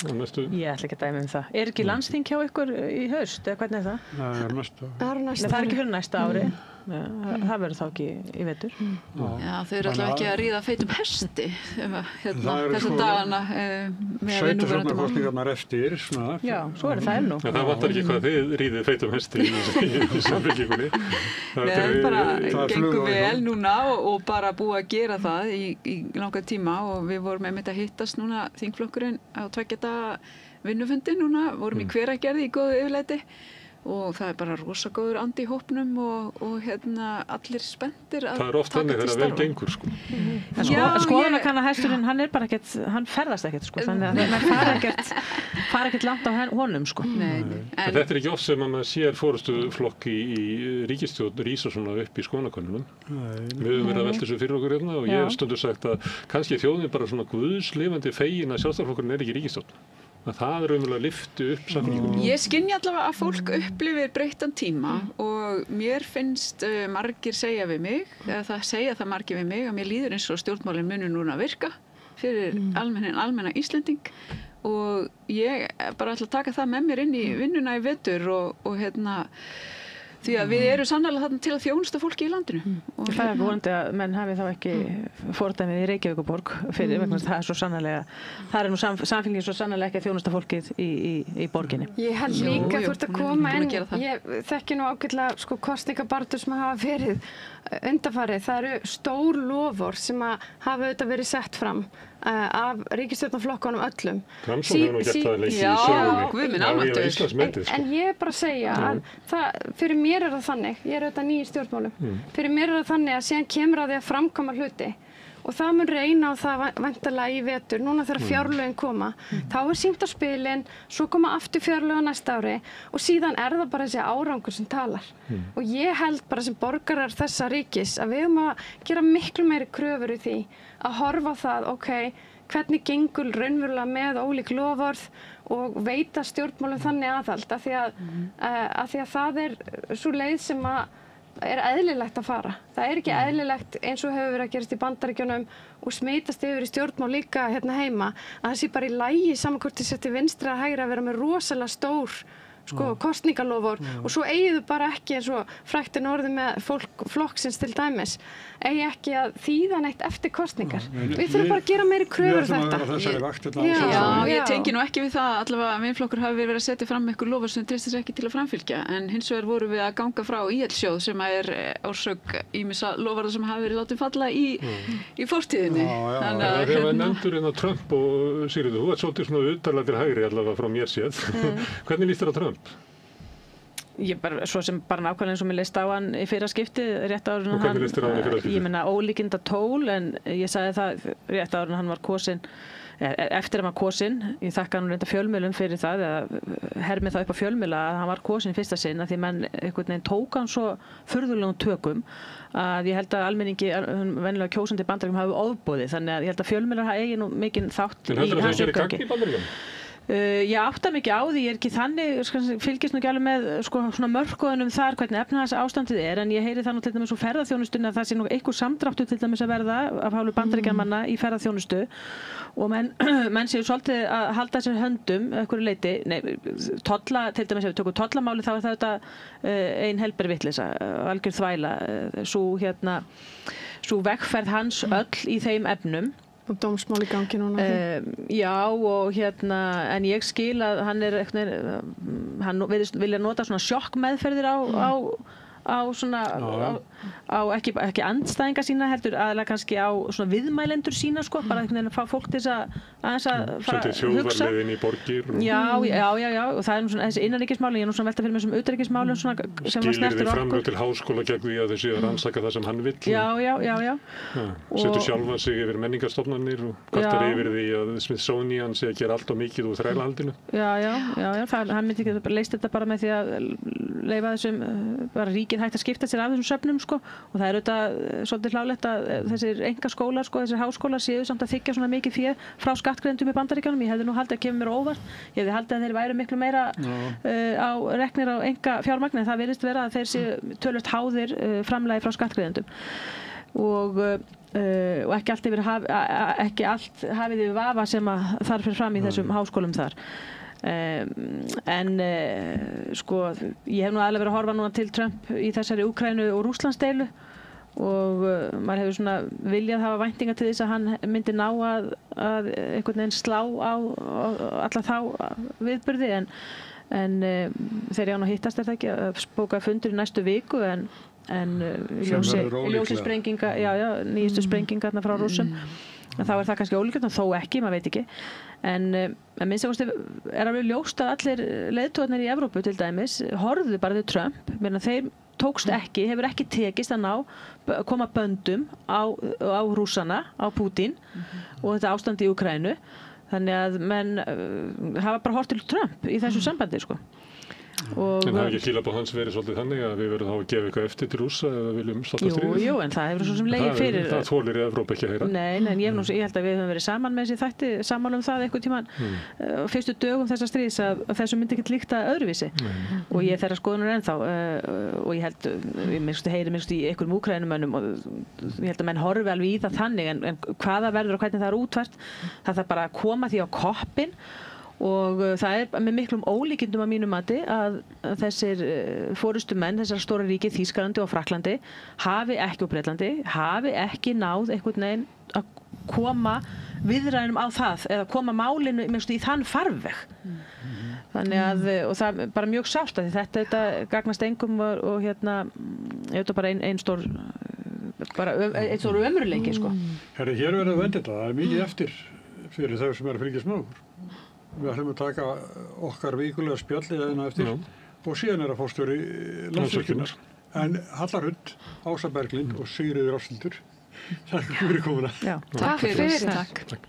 D: Ég ætla ekki að dæma það. Er ekki landsþing hjá ykkur í haust eða hvernig er það?
A: Nei, það er næsta ári.
D: Það er ekki fyrir næsta ári. Það verður þá ekki í vetur.
C: Já, þau eru alltaf ekki að ríða feitum hesti þessa dagana með
A: sveitarstjórnarkosningarnar eftir.
D: Já, svo er það nú.
E: Það vantar ekki hvað þið ríðið feitum hesti í Samfylkingunni.
C: Við bara gengum vel núna og bara búið að gera það í langan tíma og við vorum einmitt að hittast núna þingflokkurinn á 2 daga vinnufundi núna, vorum í Hveragerði í góðu yfirlæti og það er bara rosa góður andi í hópnum og allir spenntir að taka til starfa.
E: Það er oft þannig þegar vel gengur sko.
D: En skoðanakannahesturinn, hann er bara ekkert, hann ferðast ekkert sko, þannig að það fara ekkert langt á honum sko.
E: En þetta er ekki oft sem að maður sér fórustuflokk í ríkisstjórn rísa svona upp í skoðanakönnunum. Við höfum verið að velta þessu fyrir okkur hérna og ég hef stundu sagt að kannski þjóðin bara svona guðslifandi fegin að Sjálfstæðisflokkurinn er ekki í ríkisstjórn. að það raunverulega lyfti upp samfélaginu.
C: Ég skynja allavega að fólk upplifir breyttan tíma og mér finnst margir segja við mig, eða það segja það margir við mig, að mér líður eins og stjórnmálin munu núna að virka fyrir almenna Íslending og ég bara ætla að taka það með mér inn í vinnuna í vetur og því að við erum sannarlega þarna til að þjónusta fólki í landinu. Og
D: það er vonandi að menn hafi þá ekki fordæmið í Reykjavíkurborg fyrir vegna þess að það er svo sannarlega, það er nú samfélgin svo sannarlega ekki að þjónusta fólkið í borginni.
B: Ég held líka þú ert að koma inn, ég þekki nú ágætlega sko kosningabaráttur sem hafa verið undanfarið. Það eru stór loforð sem að hafa auðvitað verið sett fram af ríkisstjórnarflokkunum öllum.
E: Framsókn hefur nú gert það lengi í sögunni.
B: En ég er bara að segja að fyrir mér er það þannig, ég er auðvitað ný í stjórnmálum, fyrir mér er það þannig að síðan kemur að því að framkvæma hluti og það mun reyna á það væntanlega í vetur, núna þegar fjárlögin koma, þá er sýnt á spilin, svo koma aftur fjárlög á næsta ári og síðan er það bara þessi árangur sem talar. Og ég held bara sem borgarar þessa ríkis að við höfum að gera miklu meiri kröfur í því að horfa á það, hvernig gengur raunverulega með ólík loforð og veita stjórnmálum þannig aðhald af því að það er svo leið sem að er eðlilegt að fara. Það er ekki eðlilegt eins og hefur verið að gerast í Bandaríkjunum og smitast yfir í stjórnmál líka hérna heima að það sé bara í lagi saman hvort þið setja vinstri að hægri að vera með rosalega stór kosningalofur og svo eigið bara ekki eins og fræktin orðið með flokksins til dæmis eigi ekki að þýða neitt eftir kosningar. Við þurfum bara að gera meiri kröfur þetta.
C: Ég tengi nú ekki við það allavega að minnflokkur hafi verið að setja fram eitthvað lofur sem treystir sig ekki til að framfylgja en hins vegar vorum við að ganga frá ÍL-sjóð sem er orsök ýmissa loforða sem hafi verið látin falla í fortíðinni.
E: Þegar við nefndur inn á Trump og Sigríður, þú ert svolítið svona utarlega til hægri allavega frá mér séð. Hvernig líst þér á Trump?
D: Ég bara, svo sem bara nákvæmlega eins og mér leist á hann í fyrra skipti, rétt áður en
E: hvernig leist þér á hann í fyrra skipti?
D: Ég meina ólíkinda tól, en ég sagði það rétt áður en hann var kosinn, eftir að hann var kosinn, ég þakka hann reynda fjölmiðlum fyrir það, eða hermið það upp á fjölmiðla að hann var kosinn í fyrsta sinn, að því menn einhvern veginn tók hann svo furðulegum tökum, að ég held að almenningi, venjulega kjósandi í Bandaríkjunum hafi ofboðið, þannig að ég held að fjölmiðlar eigi nú mikinn þátt í hans uppgangi. Ég átta mikið á því, ég er ekki þannig, fylgist nú ekki alveg með svona mörkuðunum þar hvernig efnahagsástandið er, en ég heyri það nú til dæmis úr ferðaþjónustunni að það sé nú einhver samdráttur til dæmis að verða af hálfu Bandaríkjamanna í ferðaþjónustu og menn séu svolítið að halda sér höndum einhverju leyti, tolla, til dæmis ef við tökum tollamáli þá er það þetta ein helber vitleysa, algjör þvæla, sú vegferð hans öll í þeim efnum.
B: Og dómsmál í gangi núna.
D: Já, og en ég skil að hann hann vilja nota svona sjokkmeðferðir á svona, á ekki andstæðinga sína heldur, aðalega kannski á svona viðmælendur sína, bara einhvern veginn að fá fólk til að aðeins að fara að hugsa.
E: Þjóðarleiðin í borgir.
D: Já, og það er svona þessi innanríkismálin, ég er nú svona velta fyrir mig sem utanríkismálin sem að snertir okkur.
E: Skilyrði framlög til háskóla gegn því að þau séu að rannsaka það sem hann vill.
D: Já.
E: Setur sjálfa sig yfir menningarstofnanir og kvartar yfir því að Smithsonian sé að gera allt og mikið úr þrælahaldinu.
D: Já, hann myndi ekki leist þetta bara með því að leyfa þessum bara ríkið hægt að skipta sér af þessum söfnum og það er auðvitað svolítið hlálegt að þessir engaskólar þessir háskólar séu samt að þiggja svona mikið fé frá skattgreiðendum í Bandaríkjunum. Ég hefði nú haldið að kemur mér óvart. Ég hefði haldið að þeir væru miklu meira reknir á enga fjármagni en það virðist vera að þeir séu töluvert háðir framlagi frá skattgreiðendum og ekki allt hafið yfir vafa sem að þar fyrir fram í þessum háskólum þar. En ég hef nú aðlega verið að horfa núna til Trump í þessari Úkraínu og Rússlandsdeilu og maður hefur svona viljað hafa væntingar til þess að hann myndi ná að einhvern veginn slá á alla þá viðburði en þegar ég á að hittast er það ekki að spóka fundur í næstu viku en ljósi sprenginga nýjustu sprengingarna frá Rússum þá er það kannski ólíklegt en þó ekki, maður veit ekki en minnst er alveg ljóst að allir leiðtogarnir í Evrópu til dæmis horfðu bara til Trump meðan þeir tókst ekki, hefur ekki tekist að koma böndum á Rússana, á Pútín og þetta ástand í Úkraínu þannig að menn hafa bara horft til Trump í þessu sambandi
E: En það ekki skilabóð hans verið svolítið þannig að við verðum þá að gefa eitthvað eftir til Rússa eða viljum starta stríð?
D: Jú, en það hefur svo sem legið fyrir.
E: Það þolir Evrópa ekki að heyra.
D: Nei, en ég held að við höfum verið saman með þessi þætti, sammála það einhvern tímann fyrstu dögum þessa stríðs að þessu myndi ekki líkta öðruvísi. Og ég þeirra skoðunar ennþá og ég held, ég heyri í einhverjum Úkraínumönnum og ég held að menn horfi alveg í það þannig en hvaða verður og hvernig það útfært, það þarf bara að koma því á koppinn. Og það með miklum ólíkindum að mínu mati að þessir forystumenn, þessar stóra ríki, Þýskalandi og Frakklandi hafi ekki og Bretlandi, hafi ekki náð einhvern veginn að koma viðræðum á það eða koma málinu í þann farveg. Þannig að, og það er bara mjög sárt að þetta gagnast engum og þetta bara ein stór einn stór ömurleiki, sko.
A: Herri, hér verður vendið þetta, það mikið eftir fyrir þau sem að fylgjast með okkur. Við ætlum að taka okkar vikulega spjallið eða eftir og síðan að forstjóri Landsvirkjunar. En Halla Rund, Ása Berglind og Sigríður Áshildur. Takk fyrir komuna.
D: Já,
B: takk fyrir.
E: Takk.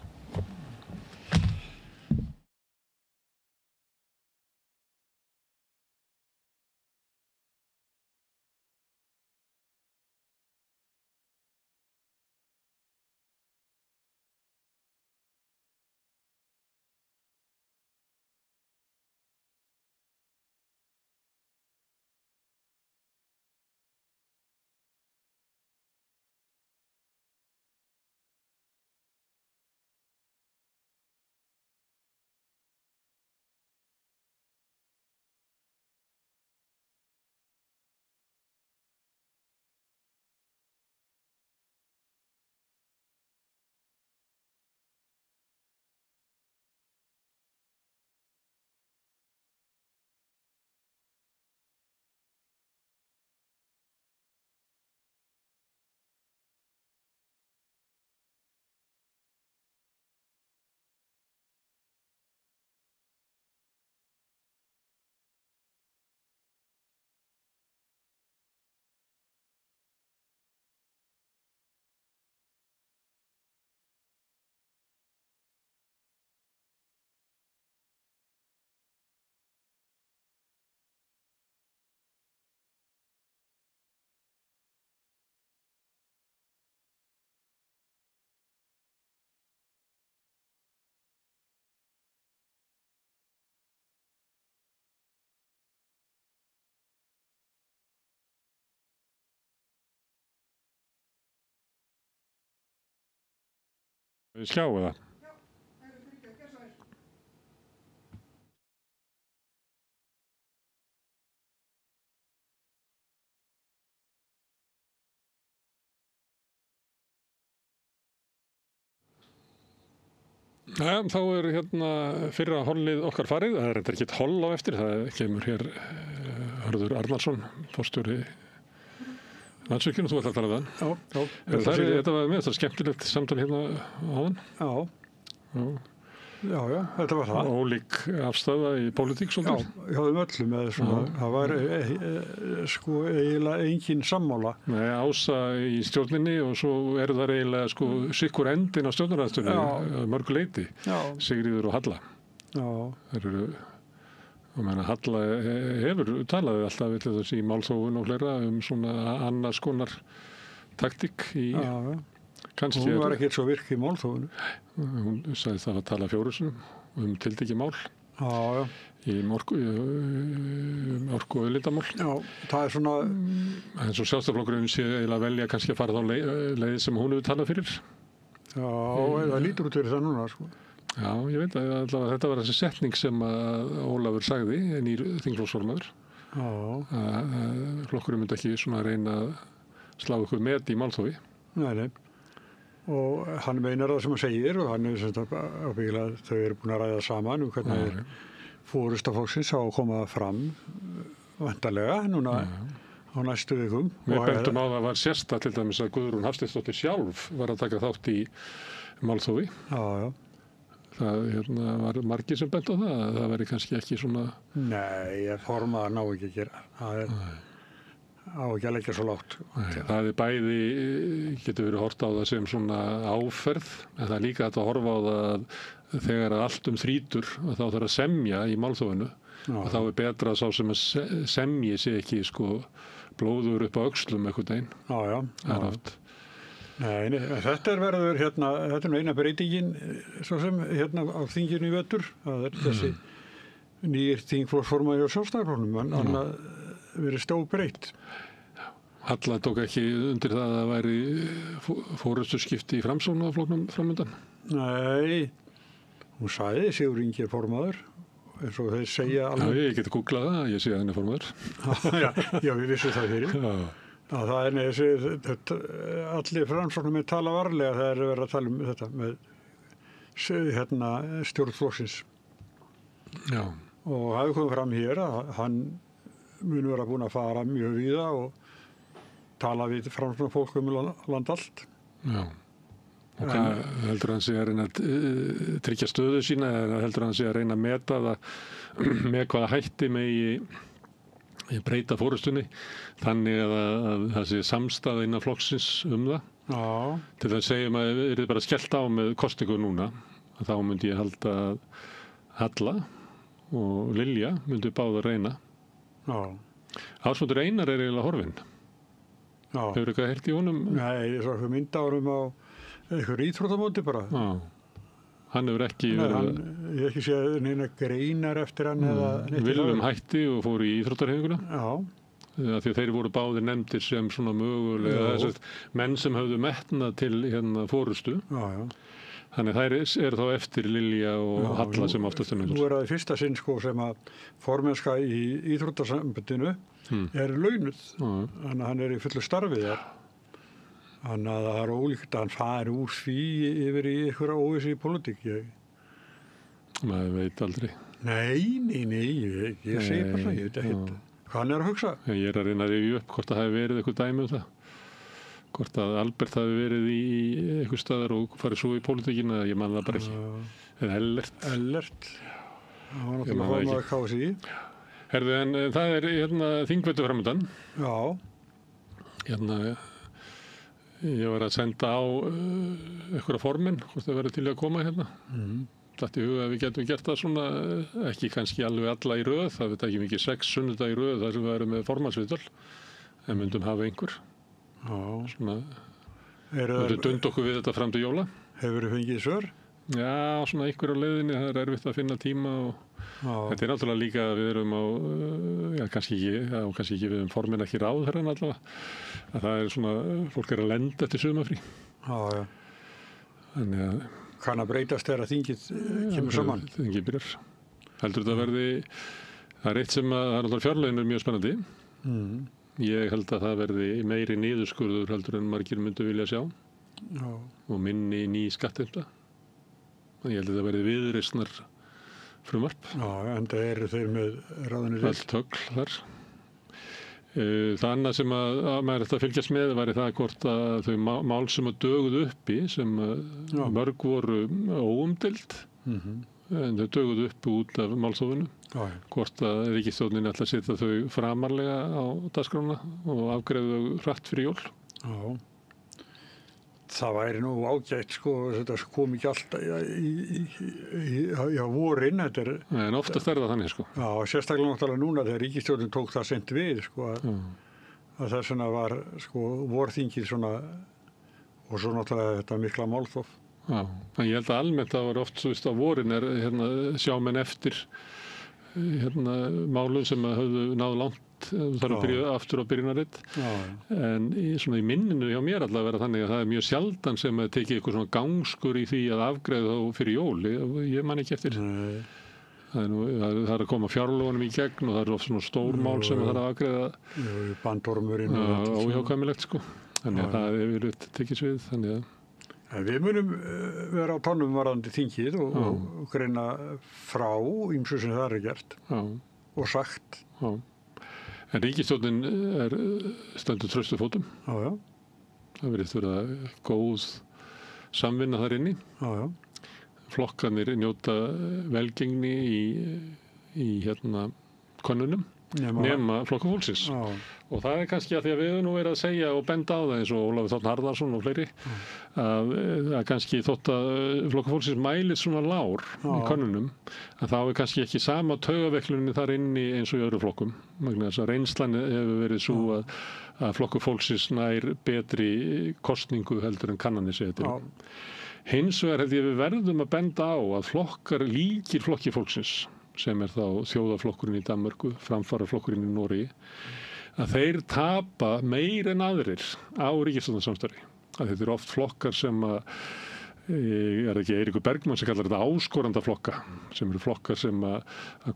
E: Sjáu það. Þá er fyrra hollið okkar farið, það er ekki holl á eftir, það kemur hér Hörður Arnarsson, forstjóri Landsvirkjunar, þú ætlar að tala við hann. Já. Þetta var með þetta skemmtilegt samtal hérna áðan.
A: Já, þetta var það.
E: Ólík afstæða í pólitík svolítið.
A: Já, hjá þeim öllum eða svona. Það var eiginlega engin sammála.
E: Nei, Ása í stjórninni og svo eru það eiginlega sikkur endin á stjórnarandstöðunni mörgu leyti. Sigríður og Halla.
A: Já.
E: Það eru Halla hefur talað alltaf við þessi í málþófun og fleira svona annars konar taktík í kannski.
A: Hún var ekki svo virk í málþófunu.
E: Hún sagði það að tala 4 sinnum tiltekið mál.
A: Já.
E: Í orku og auðlindamál.
A: Já, það er svona.
E: En svo Sjálfstæðisflokkurinn sé eiginlega velja kannski að fara þá leið sem hún hefur talað fyrir.
A: Já, það lítur út fyrir það núna, sko.
E: Já, ég veit að þetta var þessi setning sem Ólafur sagði, nýr þingflokksformaður. Að flokkurinn myndi ekki svona reyna að slá ykkur met í málþófi.
A: Nei. Og hann meinar það sem hann segir og hann ábyggilega þau eru búin að ræða saman hvernig þeir forystaflokksins á að koma fram væntanlega núna á næstu vikum.
E: Við bentum á það var sérstakt til dæmis að Guðrún Hafsteinsdóttir sjálf var að taka þátt í málþófi.
A: Já.
E: Það var margir sem bent á það að það væri kannski ekki svona.
A: Nei, formaður ná ekki að gera. á ekki að leggja svo lágt.
E: Nei, það bæði, getur verið hort á það sem svona áferð, en það líka hægt að horfa á það þegar allt þrýtur, þá þarf að semja í málþófinu og þá betra að sá sem að semji sig ekki sko blóður upp á öxlum einhvern veginn.
A: Já.
E: Það er oft.
A: Nei, þetta verður þetta er eina breytingin svo sem á þinginu í vetur. Það er þessi nýr þingflokksformaður og Sjálfstæðisflokknum, annað verið stóbreytt.
E: Halla tók ekki undir það að það væri forystuskipti í Framsóknarflokknum framundan?
A: Nei, hún sagði Sigurður Ingi er formaður, eins og þeir segja alveg.
E: Já, ég geti googlað það, ég sé að hann er formaður.
A: Já, við vissum það fyrir. Já, það er þessi, allir Framsóknarmenn tala varlega þegar þeir verið að tala þetta með stjórnflokksins.
E: Já.
A: Og það hefur komið fram hér að hann mun vera búinn að fara mjög víða og tala við Framsóknarfólk land allt.
E: Já. Og hvað heldur hann sé að reyna að tryggja stöðu sína eða heldur hann sé að reyna að meta það með hvaða hætti megi breyta fórustunni þannig að það sé samstaða innan flokksins það.
A: Já.
E: Til þess að segjum að það bara skellt á með kosningu núna, þá myndi ég halda að Halla og Lilja myndi báða reyna.
A: Já.
E: Ásmundur Einar er eiginlega horfinn.
A: Já.
E: Hefur eitthvað heyrt í honum?
A: Nei, ég svo myndárum á einhver íþróttamóti bara.
E: Já. Hann hefur ekki
A: Nei, ég hef ekki séð neina greinar eftir hann eða neitt.
E: Willum hætti og fór í íþróttarhreyfinguna.
A: Já.
E: Því að þeir voru báðir nefndir sem svona mögulega menn sem höfðu metnað til fórustu.
A: Já.
E: Þannig þær eru þá eftir Lilja og Halla sem oftast er nefndir.
A: Nú er það í fyrsta sinn sko sem að formennska í íþróttasambandinu er launuð. Þannig að hann er í fullu starfið þar. Þannig að það er ólíkt að hann fari úr því yfir í einhverja óvissu í pólitík.
E: Maður veit aldrei.
A: Nei, ég segi bara það, ég veit ekkert hvað hann er að hugsa.
E: Ég er að reyna að rifja upp hvort það hafi verið eitthvað dæmi það. Hvort að Albert hafi verið í eitthvað staðar og farið svo í pólitíkina, ég man það bara ekki. Eða Ellert. Það var náttúrulega formaður KSÍ. Herðu, en það er þingvetur framundan.
A: Já.
E: Ég var að senda á einhverja formenn, hvort það verið til að koma hérna. Datt í huga að við getum gert það svona, ekki kannski alveg alla í röð, það veit ekki mikið 6 sunnudag í röð þar sem við erum með formannsviðtöl, en myndum hafa einhver.
A: Já.
E: Svona, myndum dund okkur við þetta fram til jóla.
A: Hefur þið fengið svör?
E: Já, svona einhver á leiðinni, það er erfitt að finna tíma og þetta er náttúrulega líka að við erum á, kannski ekki við erum formin ekki ráðherran allavega, að það er svona, fólk er að lenda eftir sumafrí.
A: Já.
E: Þannig að
A: kann að breytast þegar þingið kemur saman.
E: Þingið byrjar. Heldur þetta verði, það er eitt sem að, það er náttúrulega fjárlögin er mjög spennandi. Ég held að það verði meiri niðurskurður heldur en margir myndu vilja sjá.
A: Já.
E: Og minni ný skattheimta. Ég held að það verði viðreisnar frumvarp.
A: Já, en það eru þeir með ráðunni
E: allt högl þar. Það annað sem að maður ætti að fylgjast með væri það hvort að þau mál sem að döguðu uppi sem mörg voru óumdeild en þau döguðu uppi út af málþófinu. Hvort að ríkisstjórnin ætla að setja þau framarlega á dagskrána og afgreiða þau hratt fyrir jól.
A: Já. Það væri nú ágætt sko, þetta kom ekki alltaf í vorinn.
E: En oftast er það þannig sko.
A: Já, sérstaklega náttúrulega núna þegar ríkisstjórnin tók það sent við sko, að það svona var sko vorþingið svona og svo náttúrulega þetta mikla málþóf.
E: Já, en ég held að almennt það var oft svo á vorin sjá menn eftir málum sem höfðu náð langt þarf að byrja aftur á byrjunarreit en svona í minninu hjá mér allavega vera þannig að það er mjög sjaldan sem að tekið eitthvað svona gangskur í því að afgreiða þá fyrir jól, ég man ekki eftir það er að koma fjárlögunum í gegn og það er oft svona stór mál sem það er að afgreiða
A: bandormurinn
E: óhjákvæmilegt sko, þannig að það hefur tekið svið, þannig að
A: við munum vera á tónum varðandi þingið og greina frá ýmsu sem það er gert og sagt.
E: En ríkisstjórnin stendur traustu fótum.
A: Já.
E: Það virðist vera góð samvinna þar inni.
A: Já.
E: Flokkarnir njóta velgengni í könnunum. nema Flokkur fólksins. Og það kannski að því að við höfum nú verið að segja og benda á það eins og Ólafur Þ. Harðarson og fleiri að kannski þótt að Flokkur fólksins mælir svona lár í könnunum að þá kannski ekki sama taugaveiklunni þar inni eins og í öðru flokkum. Þess að reynslan hefur verið svo að Flokkur fólksins nær betri kosningu heldur en kannanir segja til. Hins vegar held ég við verðum að benda á að flokkar líkir Flokki fólksins sem þá þjóðarflokkurinn í Danmörku, framfaraflokkurinn í Noregi, að þeir tapa meir en aðrir á ríkisstjórnarsamstarfi. Að þetta oft flokkar sem ekki Eiríkur Bergmann sem kallar þetta áskoranda flokka, sem eru flokkar sem að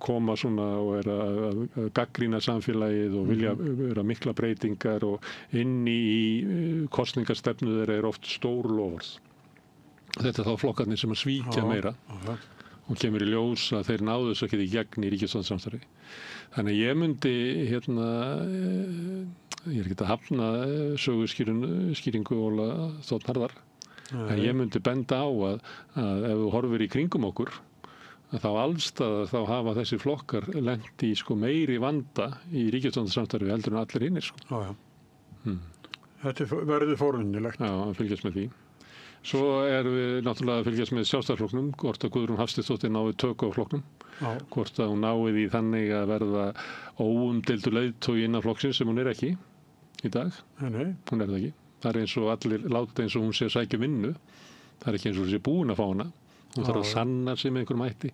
E: koma svona og að gagnrýna samfélagið og vilja vera mikla breytingar og inni í kosningarstefnu þeirra oft stór loforð. Þetta þá flokkarnir sem að svíkja meira. Og kemur í ljós að þeir náðu þess ekki í gegn í ríkisstjórnarsamstarfi. Þannig að ég myndi ég er ekki að hafna söguskýringu Óla Þ. Harðar, en ég myndi benda á að ef þú horfir í kringum okkur, að þá allstaðar þá hafa þessi flokkar lent í meiri vanda í ríkisstjórnarsamstarfi heldur en allir hinnir.
A: Þetta verður forvitnilegt.
E: Já, að fylgjast með því. Svo erum við náttúrulega að fylgjast með Sjálfstæðisflokknum, hvort að Guðrún Hafsteinsdóttir nái töku á flokknum, hvort að hún nái því þannig að verða óumdeildur leiðtogi innan flokksins sem hún er ekki í dag.
A: Nei.
E: Hún er það ekki. Það er eins og allir láta eins og hún sé að sækja vinnu. Það er ekki eins og hún sé búin að fá hana. Hún þarf að sanna sig með einhverjum hætti.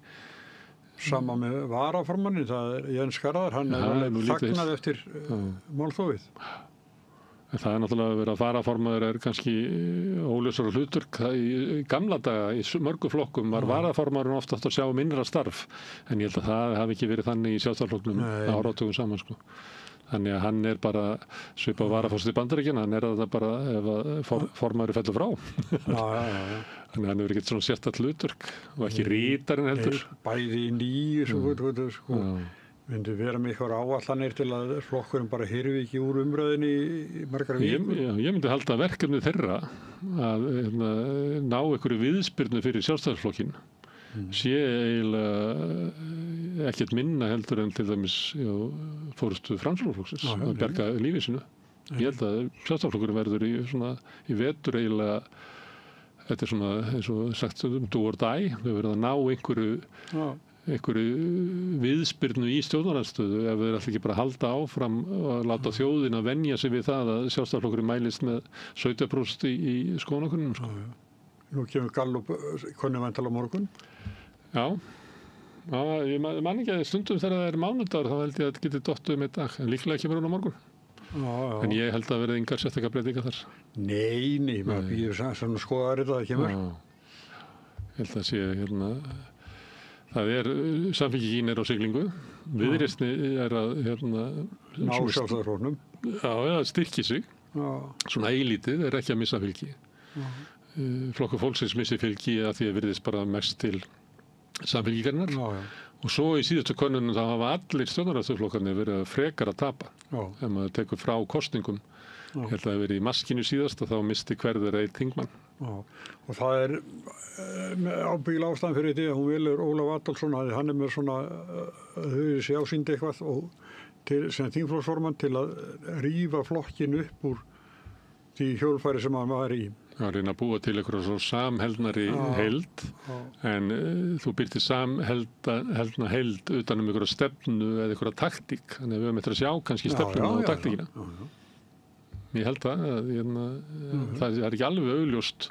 A: Sama með varaformannin, það er Jens Garðar, hann er þagnað eftir málþófið.
E: En það er náttúrulega að vera varaformaður er kannski óljósara hlutverk. Í gamla daga, í mörgu flokkum var varaformaðurinn oft að sjá innra starf, en ég held að það hafi ekki verið þannig í Sjálfstæðisflokknum áratugum saman. Þannig að hann er bara svipað varaforseti Bandaríkjanna, hann er það bara ef að formaður fellur frá. Þannig að hann hefur ekkert svona sérstakt hlutverk og ekki rítarinn heldur.
A: Bæði í nýju, myndi vera með eitthvað áallanir til að flokkurinn bara hyrfi ekki úr umræðinni í margar vikur?
E: Ég myndi halda verkefni þeirra að ná einhverju viðspyrnu fyrir Sjálfstæðisflokkinn sé eiginlega ekkert minna heldur en til dæmis forystu Framsóknarflokksins að bjarga lífi sínu. Ég held að Sjálfstæðisflokkurinn verður í vetur eiginlega, þetta er svona eins og sagt do or die, þau verður að ná einhverju viðspyrnu í stjórnarandstöðu ef þeir ætla ekki bara að halda áfram og láta þjóðina venja sig við það að Sjálfstæðisflokkurinn mælist með 17% í skoðanakönnunum.
A: Nú kemur Gallup könnu væntanlega á morgun.
E: Já, ég man ekki að stundum þegar það er mánudagur þá held ég að þetta geti dottið einn dag, en líklega kemur hún á morgun. En ég held að verði engar sérstakar breytingar þar.
A: Nei, maður býður svona skoðar þetta að kemur.
E: Ég held að sé það er, Samfylkingin er á siglingu, Viðreisn er að
A: ná Sjálfstæðisflokknum.
E: Já, styrki sig, svona eilítið, er ekki að missa fylgi. Flokkur fólksins missi fylgi að því að virðist bara mest til Samfylkingarinnar. Og svo í síðustu könnunum þá hafa allir stjórnarandstöðuflokkarnir verið frekar að tapa. Ef maður tekur frá kosningum. Ég held að það hefur verið í maskinu síðast og þá misti hverður einn þingmann.
A: Og það er ábyggilega ástæðan fyrir því að hún velur Ólaf Adolfsson að hann er með svona þau sé ásýndi eitthvað og sem þingflokksformann til að rífa flokkin upp úr því hjólfæri sem hann var í.
E: Já, reyna að búa til einhverja svo samheldnari heild, en þú byrtir samheldna heild utan einhverja stefnu eða einhverja taktík, þannig að við höfum eftir að sjá kannski stefnuna og taktíkina. Ég held að það er ekki alveg augljóst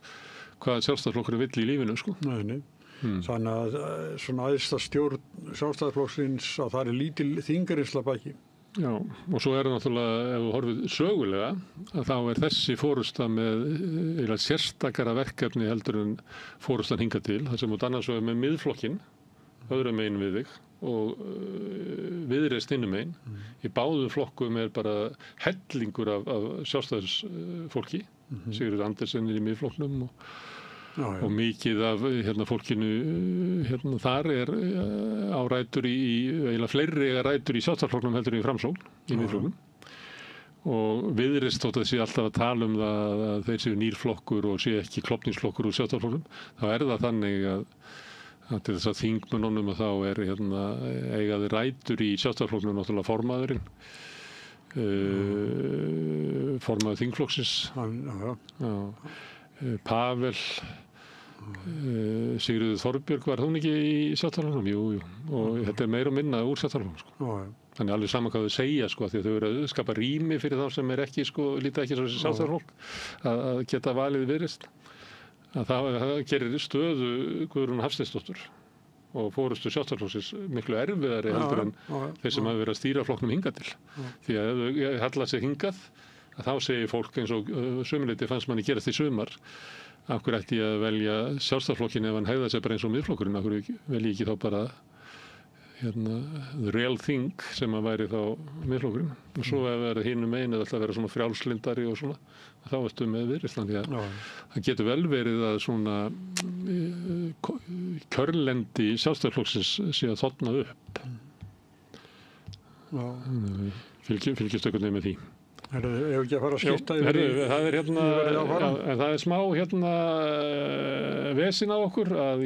E: hvað Sjálfstæðisflokkurinn vill í lífinu, sko.
A: Nei. Þannig að svona æðsta stjórn Sjálfstæðisflokksins að það er lítil þingarinsla baki.
E: Já, og svo er það náttúrulega, ef þú horfið sögulega, að þá er þessi forysta með eiginlega sérstakara verkefni heldur en forystan hingað til, það sem út annars vegar með miðflokkinn, öðrum megin við þig, og Viðreisn hinum megin. Í báðum flokkum er bara hellingur af Sjálfstæðisfólki, Sigurður Andersen er í miðflokknum og mikið af fólkinu þar er á rætur eiginlega fleiri rætur í Sjálfstæðisflokknum heldur en í Framsókn í miðflokknum. Og Viðreisn þótt að sé alltaf að tala um það að þeir séu nýr flokkur og séu ekki klofningsflokkur úr Sjálfstæðisflokknum, þá er það þannig að til þess að þingmönnunum þá eigaði rætur í Sjálfstæðisflokknum náttúrulega formaðurinn, formaður þingflokksins, Pavel, Sigríður Þorbjörg, var hún ekki í Sjálfstæðisflokknum? Jú, og þetta meira og minna úr Sjálfstæðisflokknum, sko. Þannig alveg saman hvað þau segja, sko, því að þau eru að skapa rými fyrir þá sem ekki, sko, líta ekki svo sem Sjálfstæðisflokk, að geta valið Viðreisn. Það gerir stöðu Guðrúnar Hafsteinsdóttur og forystu Sjálfstæðisflokksins miklu erfiðari heldur en þeir sem hafa verið að stýra flokknum hingað til. Því að ef þau halla sig hingað, þá segir fólk eins og sömuleyti fannst manni gerast í sumar, af hverju ætti ég að velja Sjálfstæðisflokkinn ef hann hegða sig bara eins og Miðflokkurinn, af hverju velji ég ekki þá bara the real thing sem að væri þá Miðflokkurinn. Og svo ef það er hinum megin eða alltaf vera svona frjálslindari og svona, þá ertu með Viðreisn. Það getur vel verið að svona kjörlendi Sjálfstæðisflokksins sé að þorna upp. Fylgist einhvern veginn með því.
A: Ef ekki að fara að skipta
E: það er smá vesin á okkur að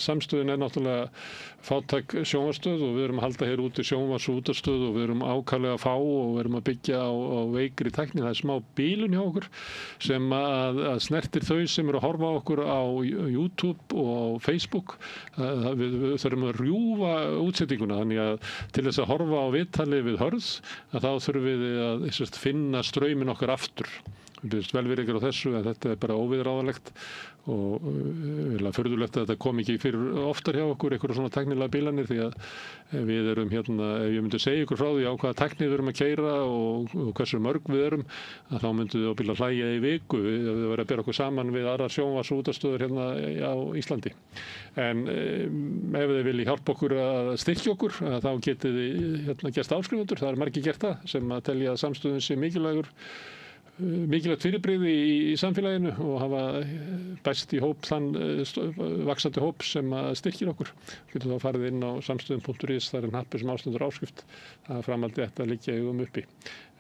E: samstöðin er náttúrulega fátæk sjónvarpsstöð og við erum að halda hér úti sjónvarps- og útvarpsstöð og við erum ákaflega fá og við erum að byggja á veikri tækni. Það er smá bílun hjá okkur sem að snertir þau sem eru að horfa á okkur á YouTube og á Facebook. Við þurfum að rjúfa útsettinguna, þannig að til þess að horfa á viðtalið við Hörð að þá þurfum við að finna straumin okkar aftur. Við byrjumst velvirðingar á þessu en þetta er bara óviðráðanlegt og furðulegt að þetta kom ekki fyrir oftar hjá okkur, einhverja svona tæknilega bilanir, því að við erum ef ég myndi segja ykkur frá því á hvaða tækni við erum að keyra og hversu mörg við erum, að þá myndum við ábyggilega hlæja í viku við verðum að bera okkur saman við aðrar sjónvarps- og útvarpsstöðvar á Íslandi. En ef þið vilji hjálpa okkur að styrkja okkur, þá getið þið gerst áskrifendur, það er margir gert það sem að telja að samstöðun sé mikilvægt fyrirbrigði í samfélaginu og hafa bæst í hóp þann vaxandi hóp sem styrkir okkur. Getur þá farið inn á samstöðun.is, það er hnappur sem ástendur áskrift, það framaldi þetta að liggja augum uppi.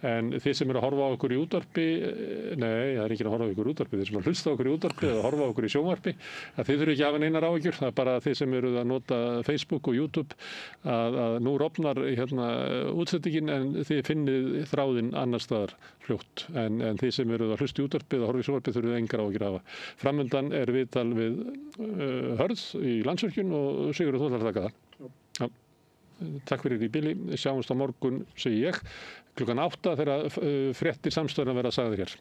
E: En þið sem eru að horfa á okkur í útvarpi, nei, það er ekki að horfa á okkur í útvarpi, þið sem að hlusta á okkur í útvarpi eða horfa á okkur í sjónvarpi, að þið þurfi ekki að hafa neinar áhyggjur, það er bara þið sem eru að nota Facebook og YouTube að nú rofnar útsettingin en þið finnið þráðinn annars staðar fljótt. En þið sem eru að hlusta í útvarpi eða horfa í sjónvarpi þurfið engar áhyggjur að hafa. Framundan er viðtal við Hörð í Landsvirkjun og Sigurður, þú ætlar að taka það. Já. Takk fyrir í bili, sjáumst á morgun, segi ég, klukkan 8 þegar fréttir samstöðuna verða sagðir hér.